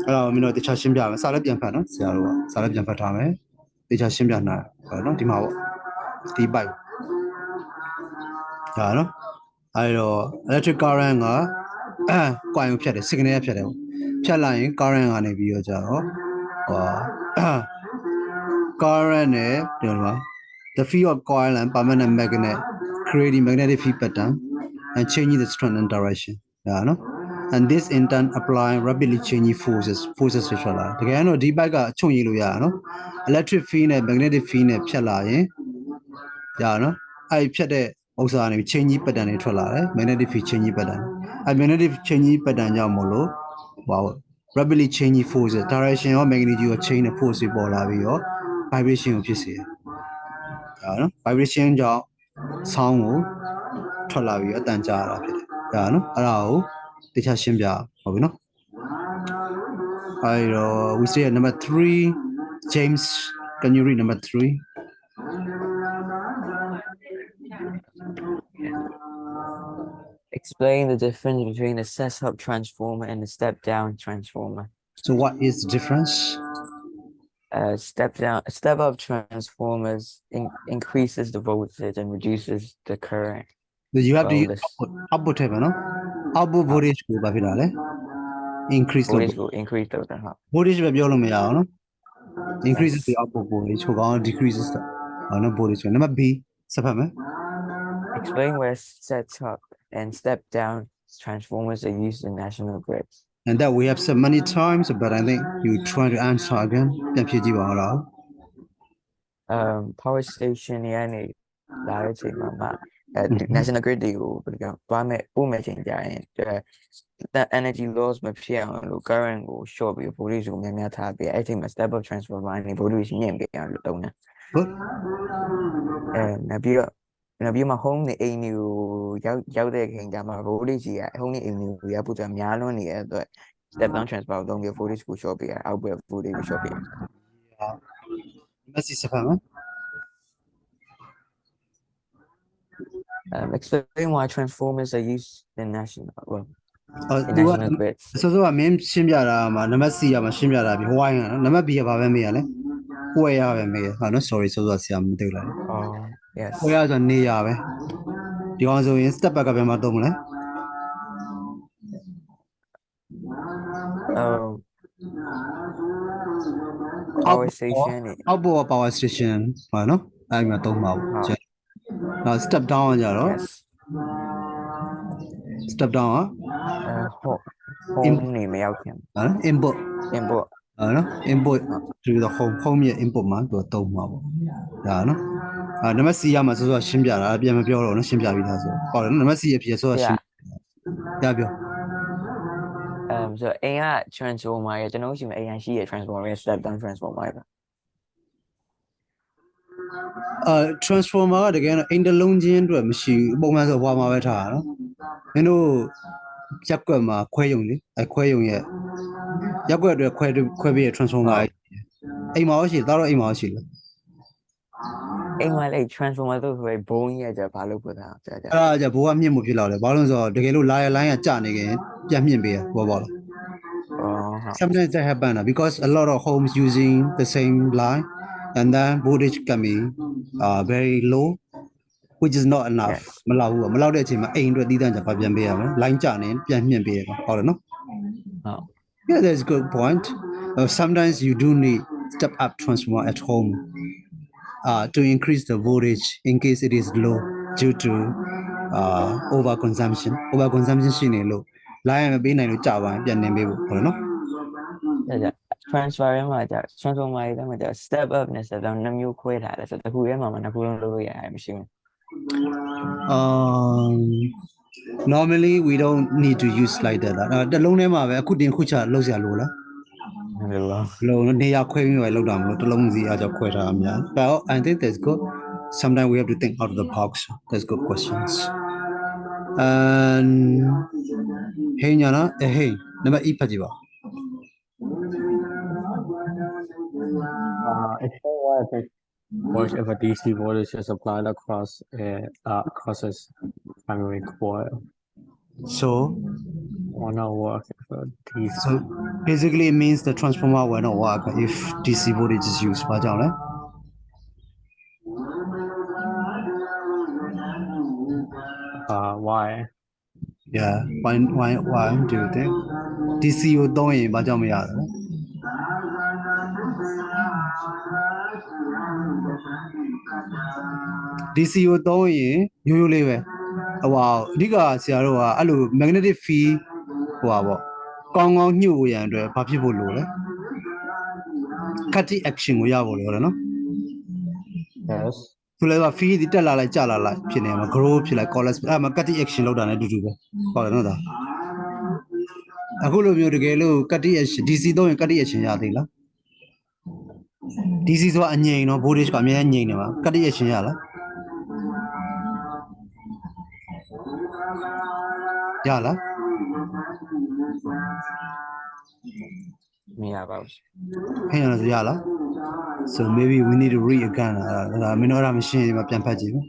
အဲ့တော့မင်းတို့တခြားရှင်းပြမယ်စာလည်းပြန်ဖတ်နော်ဆရာတို့ကစာလည်းပြန်ဖတ်ထားမယ်တခြားရှင်းပြနိုင်ဟုတ်နော်ဒီမှာပေါ့ဒီ pipe ဒါနော်အဲ့တော့ electric current ကcoil ကိုဖြတ်တယ် signal ဖြတ်တယ်ပေါ့ဖြတ်လိုက်ရင် current ကနေပြီးတော့ကြတော့ဟော current နဲ့ဒီမှာ the field of coil and permanent magnet creating magnetic field pattern and changing the strength and direction ဒါနော် and this in turn applying rapidly changing forcesဖြစ်လာတကယ်တော့ဒီ bike ကအချုံရေးလို့ရတာနော် electric field နဲ့ magnetic field နဲ့ဖြတ်လာရင်ရနော်အဲ့ဖြတ်တဲ့ဥစ္စာကနေ changing pattern တွေထွက်လာတယ် magnetic field changing pattern အဲ့ magnetic changing pattern ကြောင့်မို့လို့ဟော rapidly changing forces direction ရော magnitude ရော change တဲ့ force တွေပေါ်လာပြီးတော့ vibration ကိုဖြစ်စေတယ်ဒါနော် vibration ကြောင့် sound ကိုထွက်လာပြီးအတန်ကြာတာဖြစ်တယ်ဒါနော်အဲ့ဒါကိုတခြားရှင်းပြဟုတ်ပြီနော်အဲ့တော့ we stay at number 3 James can you read number 3 Explain the difference between a step-up transformer and a step-down transformer. so what is the difference Step-up transformers increases the voltage and reduces the current. you have to use Well, output ထည့်ပါနော် output voltage ကိုဘာဖြစ်တာလဲ increase လုပ် voltage will increase the voltage ပဲပြောလို့မရအောင်နော် increases the output voltage ဟိုကောင် decreases the နော် voltage နံပါတ် B စဖတ်မယ် Explain where step-up and step-down transformers are used in national grids. and that we have said many times but I think you try to answer again ပြန်ဖြည့်ကြည့်ပါဦးလား Power station ရဲ့နေလာတဲ့အချိန်မှာnational grid တွေကိုဘယ်လိုပြောသွားမဲ့ပို့မဲ့ချိန်ကြရင်energy loss မဖြစ်အောင်လို့ current ကို short ပြီး voltage ကိုများများထားပြီးအဲ့ဒီမှာ step up transformer နဲ့ voltage မြင့်ပြီးအောင်လုပ်တာ good နောက်ပြီးမှ home နေအိမ်တွေကိုရောက်တဲ့ချိန်ကျမှ voltage ကြီးက home နေအိမ်တွေကိုရောက်ဖို့အတွက်များလွန်းနေတဲ့အတွက် step down transformer သုံးပြီး voltage ကို short ပြီး output voltage ကို short ပြီး Messi စဖတ်မယ် explain why transformers are used in national in သူက national grids. ဆိုတော့မင်းရှင်းပြတာမှာနံပါတ် C ကမှရှင်းပြတာပြီး why နံပါတ် B ကဘာပဲမေးရလဲ where ရပဲမေးရဟာနော် sorry ဆိုတော့ဆရာမသိလိုက် Oh, yes. where ဆိုနေရပဲဒီကောင်ဆိုရင် step back ကဘယ်မှာသုံးမလဲ Power station နေ output power station ဟာနော်အဲ့မှာသုံးပါဘူးကျန်နောက် step down ကကြတော့ yes step down က home နေမရောက်ခင် ဟာ input နော် input ဒီတော့ home ရဲ့ input မှာသူသုံးမှာပေါ့ဒါနော်နံပါတ် C ရမှာဆိုတော့ရှင်းပြတာပြန်မပြောတော့နော်ရှင်းပြပြီးသားဆိုဟုတ်တယ်နံပါတ် C ရဲ့ဖြစ်ဆိုတော့ရှင်းပြပြော so AI transformer ရဲ့ကျွန်တော်ရှိမှ AI ရှိရဲ့ transformer ရဲ့ step down transformer ပဲ transformer ကတကယ်တော့အိမ်တစ်လုံးချင်းအတွက်မရှိဘူးပုံမှန်ဆိုဘွားမှာပဲထားတာနော်မင်းတို့ရက်ကွက်မှာခွဲယုံလေခွဲယုံရဲ့ရက်ကွက်အတွက်ခွဲပြီး transformer အိမ်မှာရှိသားတော့အိမ်မှာရှိလား အိမ်မှာလေ transformer တို့ဆိုရင်ဘုံကြီးရကြဘာလို့ပို့တာကြာကြာ အဲ့ဒါကြဘိုးကမြင့်မှုဖြစ်လာတယ်ဘာလို့လဲဆိုတော့တကယ်လို့လာရလိုင်းကကျနေခင်ပြန်မြင့်ပေးရဘောပေါ့လား sometimes that happen because a lot of homes using the same line and then voltage can be very low which is not enough မလောက်ဘူးမလောက်တဲ့အချိန်မှာအိမ်အတွက်တီးတန်းကြပါပြန်ပေးရမယ် line ကျနေပြန်မြင့်ပေးရမှာဟုတ်တယ်နော် yeah that's a good point sometimes you do need step up transformer at home to increase the voltage in case it is low due to overconsumption ရှိနေလို့ line မပေးနိုင်လို့ကြာပါရင်ပြန်နေပေးဖို့ဟုတ်တယ်နော် ကြာ transfer မှာကြာ transformer ရဲ့မှာကြာ step up နဲ့ step down နှစ်မျိုးခွဲထားတယ်ဆိုတော့တစ်ခုထဲမှာနှစ်ခုလုံးလုပ်လို့ရတယ်မရှိဘူး normally we don't need to use like that တစ်လုံးထဲမှာပဲအခုတင်ခုချလောက်စရာလိုလား လုံးနေရာခွဲပြီးပဲလောက်တာမလို့တစ်လုံးစီအားကြောင့်ခွဲထားတာများ but I think that's good sometimes we have to think out of the box that's good questions and hey nyana hey number 1 ဖတ်ကြည့်ပါ explain why a big voltage of a DC voltage is applied across a primary coil. So Will not work if a DC. So basically it means the transformer will not work if DC voltage is used ဘာကြောင့်လဲ Why? Yeah why do you think DC ကိုသုံးရင်ဘာကြောင့်မရလဲ DC ကိုသုံးရင်ရိုးရိုးလေးပဲဟိုအဓိကဆရာတို့ကအဲ့လို magnetic field ဟိုပါပေါ့ကောင်းကောင်းညှို့ရန်အတွက်ဘာဖြစ်ဖို့လိုလဲ cutting action ကိုရဖို့လိုတယ်နော် Yes. ဆိုလည်း field ဒီတက်လာလိုက်ကျလာလိုက်ဖြစ်နေမှာ grow ဖြစ်လိုက် collapse အဲ့မှာ cutting action လောက်တာနဲ့အတူတူပဲဟုတ်တယ်နော်ဒါအခုလိုမျိုးတကယ်လို့ cutting action DC သုံးရင် cutting action ရသေးလား DC ဆိုတာအငြိမ်နော် voltage ကအများကြီးငြိမ်နေမှာ cutting action ရလားရလား မရပါဘူး ဟင်းရလားရလား so maybe we need to read again ဒါမင်းတို့အဲ့ဒါမရှင်းရင်မပြန်ဖတ်ကြည့်ဘူး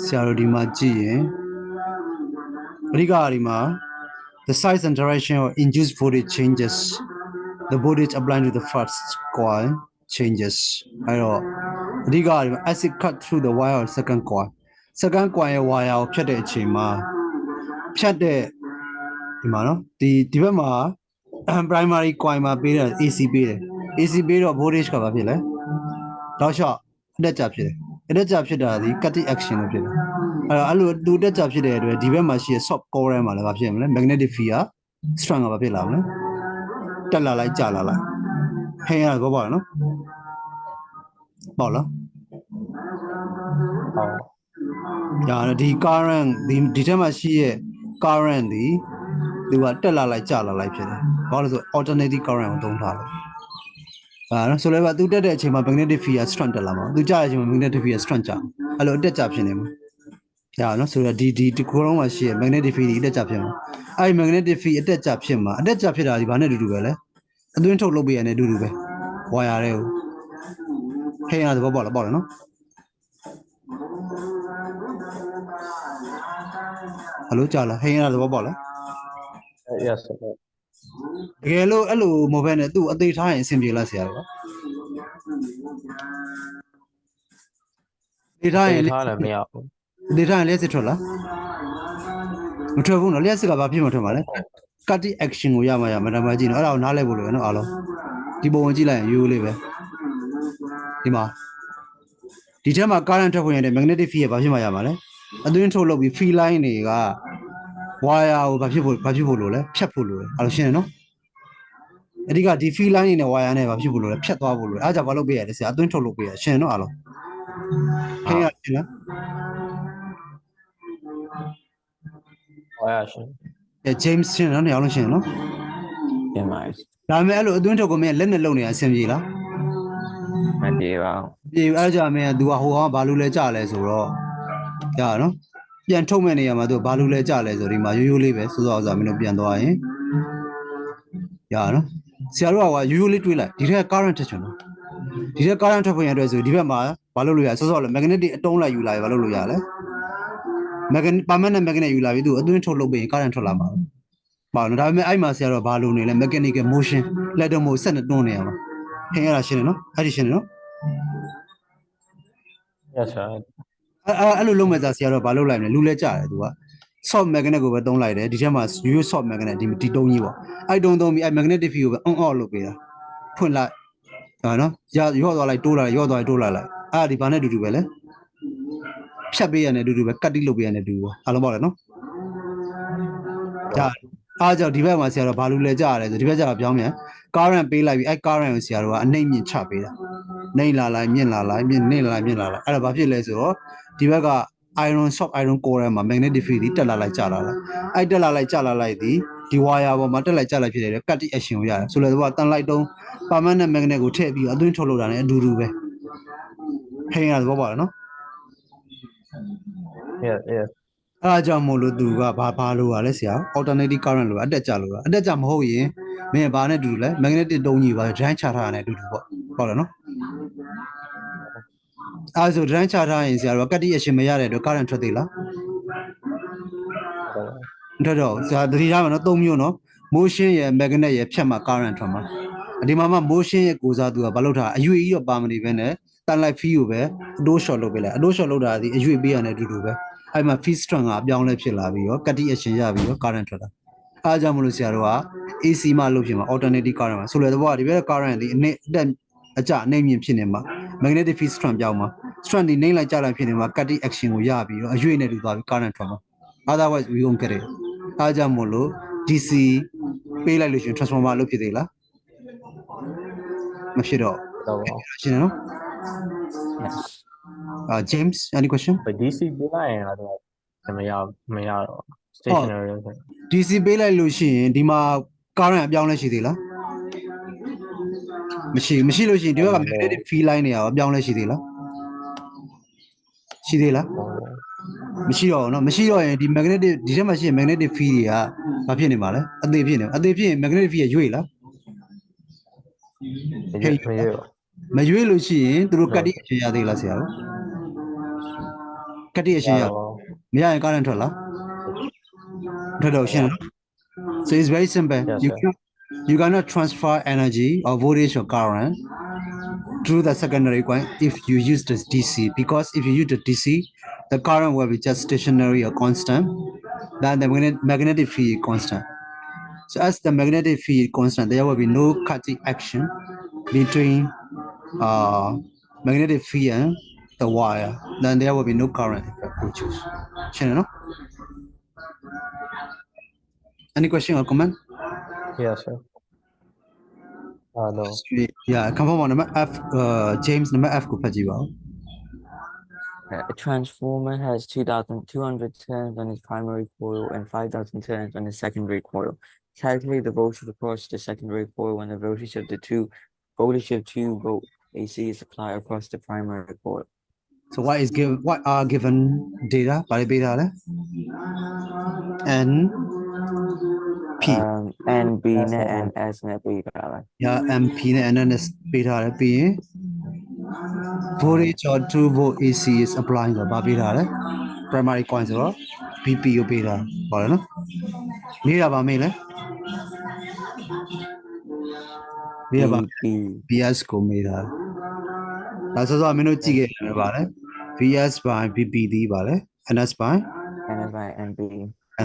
ဆရာတို့ဒီမှာကြည့်ရင်အဓိကဒီမှာ the size and direction of induced voltage changes the voltage applied to the first coil changes အဲ့တော့အဓိကဒီမှာ as it cut through the wire of second coil ရဲ့ wire ကိုဖြတ်တဲ့အချိန်မှာဖြတ်တဲ့ဒီမှာနော်ဒီဘက်မှာ primary coil မှာပေးတဲ့ AC ပေးတယ် AC ပေးတော့ voltage ကဘာဖြစ်လဲတောက်လျှောက်အတက်ကြဖြစ်တယ်အတက်ကြဖြစ်တာဒီ cutting action လို့ဖြစ်တယ်အဲ့လိုသူတက်ကြဖြစ်တဲ့အတွက်ဒီဘက်မှာရှိတဲ့ soft core ထဲမှာလည်းဘာဖြစ်မလဲ magnetic field က strong ကဘာဖြစ်လာမလဲတက်လာလိုက်ကျလာလိုက်ဟင်းရတော့ပေါ့နော်ပေါ့လားဒါဒီ current ဒီထက်မှရှိရဲ့ current ဒီသူကတက်လာလိုက်ကျလာလိုက်ဖြစ်တယ်ဘာလို့လဲဆို alternating current ကိုသုံးထားတယ်နော်ဆိုလည်းသူတက်တဲ့အချိန်မှာ magnetic field က strong တက်လာမှာသူကျတဲ့အချိန်မှာ magnetic field က strong ကျအဲ့လိုအတက်ကျဖြစ်နေမှာရနော်ဆိုတော့ဒီကိုလုံးမှာရှိရဲ့ magnetic field ဒီအတက်ကျဖြစ်မှာအဲ့ဒီ magnetic field အတက်ကျဖြစ်မှာအတက်ကျဖြစ်တာဒီဘာနဲ့အတူတူပဲလဲအသွင်းထုတ်လုပ်ပေးရတဲ့အတူတူပဲဝါယာတွေကိုဟဲ့ရသဘောပေါက်လားပေါ့နော်ဟယ်လိုကြားလားဟဲ့ရသဘောပေါက်လား Yes. တကယ်လို့အဲ့လိုမဟုတ်ဘဲနဲ့သူ့အသေးထားရင်အဆင်ပြေလားဆရာတို့ဒေထားရင်ထားလည်းမရဘူး ဒေထားရင်လက်စစ်ထွက်လားမထွက်ဘူးနော်လက်စစ်ကဘာဖြစ်မှထွက်မှာလဲ cutting action ကိုရမှာရမှာဒါမှကြည့်နော်အဲ့ဒါကိုနားလဲဖို့လိုရနော်အားလုံးဒီပုံကိုကြည့်လိုက်ရင်ရိုးလေးပဲဒီမှာဒီထဲမှာ current ထွက်ဖို့ရတဲ့ magnetic field ဘာဖြစ်မှရမှာလဲအသွင်းထုတ်လုပ်ပြီး field line တွေက wire ကိုဘာဖြစ်ဖို့လိုလဲဖြတ်ဖို့လိုတယ်အဲ့လိုရှင်းတယ်နော်အဓိကဒီ field line နဲ့ wire နဲ့ဘာဖြစ်ဖို့လိုလဲဖြတ်သွားဖို့လိုတယ်အားကြောင့်ဘာလုပ်ပေးရလဲဆရာအသွင်းထုတ်လုပ်ပေးရရှင်းနော်အားလုံးဟင်းရရှင်းလား why ရှင်း James ရှင်းနော်နှစ်ယောက်လုံးရှင်းနော် in my ဒါပေမဲ့အဲ့လိုအတွင်းထုတ်ကိုမင်းလက်နဲ့လုံနေရအဆင်ပြေလား idea. ပြေအဲ့ကြောင့်မင်းက तू ကဟိုကောင်ကဘာလို့လဲကြလဲဆိုတော့ရနော်ပြန်ထုတ်မဲ့နေရမှာ तू ဘာလို့လဲကြလဲဆိုဒီမှာရိုးရိုးလေးပဲစိုးစောဥစားမင်းတို့ပြန်သွားရင်ရနော်ဆရာတို့ကရိုးရိုးလေးတွေးလိုက်ဒီထက် current ထက်ချင်တော့ဒီထက် current ထွက်ဖို့ရတဲ့ဆိုဒီဘက်မှာဘာလို့လို့ရစောစောလဲ magnetic အတုံးလိုက်ယူလာပြီဘာလို့လို့ရလဲ magnet permanent magnet ယူလာပြီ तू အတွင်းထုတ်လုပ်ပြီးရင် current ထွက်လာမှာပါနော်ဒါပေမဲ့အဲ့မှာဆရာတို့ဘာလို့နေလဲ mechanical motion လက်တော့မဟုတ်ဆက်နဲ့တွန်းနေရမှာခင်ရတာရှင်းတယ်နော်အဲ့ဒီရှင်းတယ်နော် Yes, sir. အဲ့လိုလုံးမဲ့သားဆရာတော့ဘာလုပ်လိုက်မလဲလူလဲကြတယ်သူက soft magnet ကိုပဲတုံးလိုက်တယ်ဒီထဲမှာ ရိုး soft magnet ဒီတုံးကြီးပေါ့အဲ့တုံးသုံးပြီးအဲ့ magnetic field ကိုပဲ on off လုပ်ပေးတာဖွင့်လိုက်နော်ရော့သွားလိုက်တိုးလိုက်ရော့သွားလိုက်တိုးလိုက်လိုက်အဲ့ဒီဘာနဲ့အတူတူပဲလဲဖြတ်ပေးရတဲ့အတူတူပဲကတ်တိလုပ်ပေးရတဲ့အတူတူပဲအားလုံးပေါ့လေနော်ဒါအားကြောင့်ဒီဘက်မှာဆရာတော့ဘာလို့လဲကြရတယ်ဆိုဒီဘက်ကျတော့ပြောင်းမြန် current ပေးလိုက်ပြီးအဲ့ current ကိုဆရာတို့ကအနှိမ့်မြင့်ချပေးတာနှိမ့်လာလိုက်မြင့်လာလိုက်မြင့်နှိမ့်လာလိုက်မြင့်လာလိုက်အဲ့ဒါဘာဖြစ်လဲဆိုတော့ဒီဘက်က iron soft iron core ထဲမှာ magnetic field တွေတက်လာလိုက်ကျလာလိုက်အဲ့တက်လာလိုက်ကျလာလိုက်ဒီ wire ပေါ်မှာတက်လိုက်ကျလိုက်ဖြစ်တဲ့ cut action ကိုရတယ်ဆိုတော့သူကတန်လိုက်တုံး permanent magnet ကိုထည့်ပြီးအသွင်းထုတ်လုပ်တာ ਨੇ အတူတူပဲထိန်းရသဘောပေါက်လားနော် Yeah, yeah. အားကြောင့်မို့လို့သူကဘာလို့ရလဲဆရာ alternating current လို့အတက်ကြလို့အတက်ကြမဟုတ်ရင်မင်းဘာနဲ့အတူတူလဲ magnetic တုံးကြီးပါ drive ချထားတာ ਨੇ အတူတူပေါ့ဟုတ်တယ်နော်အားဆို drive ချထားရင်ဆရာတို့က cut action မရတဲ့အတွက် current ထွက်သေးလား ထွက်တော့ဆရာသတိထားမယ်နော်၃မျိုးနော် motion ရယ် magnet ရယ်ဖြတ်မှာ current ထွက်မှာဒီမှာမှ motion ရဲ့ကိုစားသူကဘာလုပ်ထားအရွေကြီးတော့ပါမနေပဲနဲ့တန်လိုက် fee ကိုပဲအတိုး short လုပ်ပေးလိုက်အတိုး short လုပ်တာဒီအရွေပေးရတယ်အတူတူပဲအဲ့မှာ fee strength ကအပြောင်းလဲဖြစ်လာပြီးတော့ cut action ရပြီးတော့ current ထွက်တာအားကြောင့်မလို့ဆရာတို့က AC မှလုပ်ဖြစ်မှာ alternating current မှာဆိုလေတော့ဒီဘက် current ဒီအနည်းအကျအနှိမ့်မြင့်ဖြစ်နေမှာ magnetic field strength ပြောင်းမှာ strength ဒီနှိမ့်လိုက်ကြလိုက်ဖြစ်နေမှာ cut action ကိုရပြီးတော့အရွေနဲ့တူသွားပြီး current ထွက်မှာ otherwise we won't get it အားကြောင့်မို့လို့ DC ပေးလိုက်လို့ရှင် transformer လုပ်ဖြစ်သေးလားမဖြစ်တော့ရှင်းတယ်နော် Yes. James any question But DC ပေးလိုက်ရင်တော့မရတော့ stationary လို့ DC ပေးလိုက်လို့ရှိရင်ဒီမှာ current အပြောင်းလဲရှိသေးလားမရှိလို့ရှိရင်ဒီဘက်က magnetic field line တွေရောအပြောင်းလဲရှိသေးလားရှိသေးလားမရှိတော့ဘူးเนาะမရှိတော့ရင်ဒီ magnetic ဒီထဲမှာရှိရင် magnetic field တွေကဘာဖြစ်နေမှာလဲအသေးဖြစ်နေအသေးဖြစ်ရင် magnetic field ရွေ့လားမရွေ့လို့ရှိရင်သူတို့ cut action ရသေးလားဆရာတို့ cut action ရမရရင် current ထွက်လားထွက်တော့ရှင်း so it's very simple you cannot transfer energy or voltage or current through the secondary coil if you use this DC because if you use the DC the current will be just stationary or constant then the magnetic field is constant so as the magnetic field is constant there will be no cutting action between magnetic field and the wire then there will be no current effect which is no? Any question or comment yes sir no yeah come on number F James number F ko phat ji ba A transformer has 2,200 turns on its primary coil and 5,000 turns on its secondary coil. Calculate the voltage across the secondary coil when the voltage of 2 volt AC is applied across the primary coil. So what are given data by beta and P and B net and S net beta. yeah MP and N S beta လဲပြီးရင် voltage or 2 volt AC is applying ဆိုတော့ဗာပေးထားတယ် primary coil ဆိုတော့ BP ကိုပေးထားဟုတ်တယ်နော်နေတာဗာမေးလဲနေတာဗာ BS ကိုမေးထားဒါဆိုတော့မင်းတို့ကြည့်ခဲ့တယ်ဗာလဲ VS by BP ဒီဗာလဲ NS by NB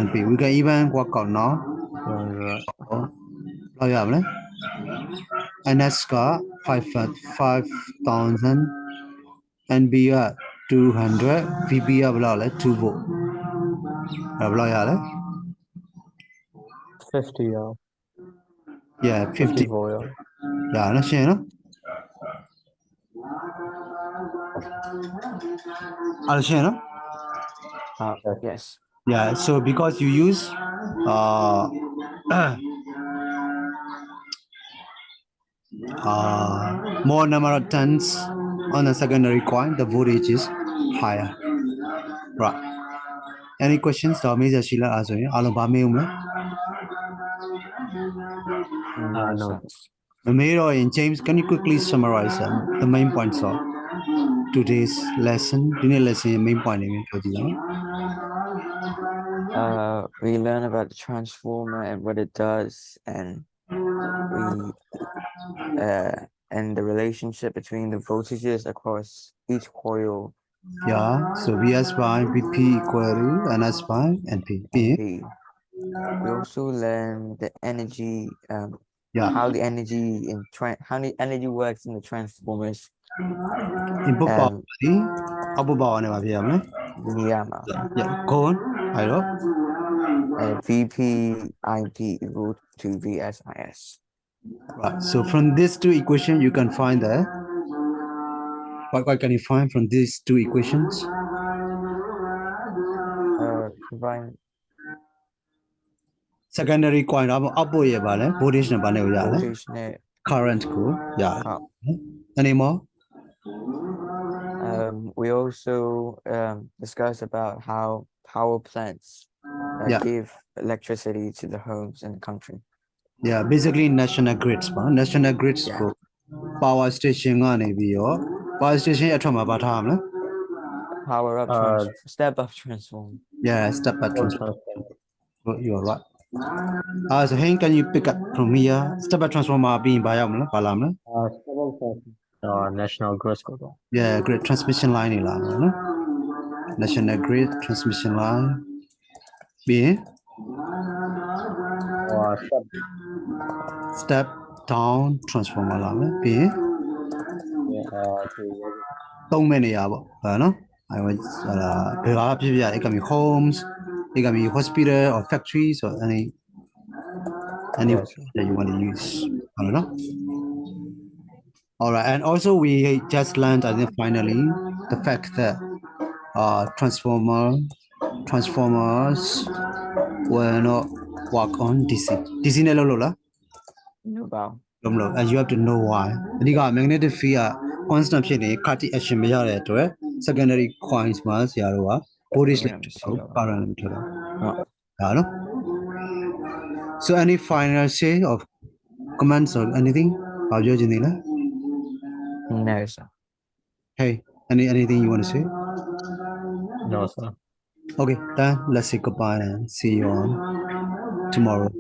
NP we can even work out now လောက်ရမလဲ NS က5000 NB က200 VB ကဘယ်လောက်လဲ2 volt ဘယ်လောက်ရလဲ50 yeah 50 volt ရနော်ရှင်းနော်အားရှင်းနော်yes Yeah, so because you use more number of tons on a secondary coin, the voltage is higher. Right. Any questions? Major Sheila Azoy, Alabama. No, No. sir. Mayor and James, can you quickly summarize the main points of today's lesson? Today's lesson main point We learn about the transformer and what it does, and we and the relationship between the voltages across each coil Yeah, so VS by BP equal to NS by NP. and P. We also learn the energy, Yeah, how the energy how the energy works in the transformers. input power, Um, output power never be able. Myanmar. Yeah, go on. I know. VP IP equal to VSIS. Right. So from these two equations, you can find the what can you find from these two equations? Provide Secondary coin output ye ba le voltage na ba ne ko ya le voltage net. current ko ya Cup. any more? We also discussed about how power plants Yeah. give electricity to the homes in the country. Yeah, basically national grids national grids Yeah. ko power stationကနေပြီးတော့ power station ရဲ့အထွက်မှာပါထားမှာ Power up step up transform. Yeah, step up Full transform. transformer. You're right. So hey, can you pick up from here? Step up transformer ပြီးရင်ဘာရောက်မလဲပါလာမလဲ Stable transformer. National grid schedule. Yeah, grid transmission line နေလာမှာနော် National grid transmission line ပြီးရင် Step step down transformer လာမယ်ပြီးရင် to သုံးမဲ့နေရာပေါ့ဟာနော်အဲဘယ်ဟာဖြစ်ဖြစ် it can be homes, it can be hospital or factories or any Yes. that you want to use. I don't know. All right, and also we just learned, I think, finally, the fact that transformers will not work on DC. DC နဲ့လို့လို့လား No bow. လို့မလို့ and you have to know why. အဓိက magnetic field က constant ဖြစ်နေ cardiac action မရတဲ့အတွက် secondary coins မှာဆရာတို့က voltage နဲ့ current နဲ့ထွက်တာဒါနော် So any final say of comments or anything ဘာပြောချင်သေးလဲ No, sir. Hey, anything you want to say? No, sir. Okay, then let's say goodbye and see you on tomorrow.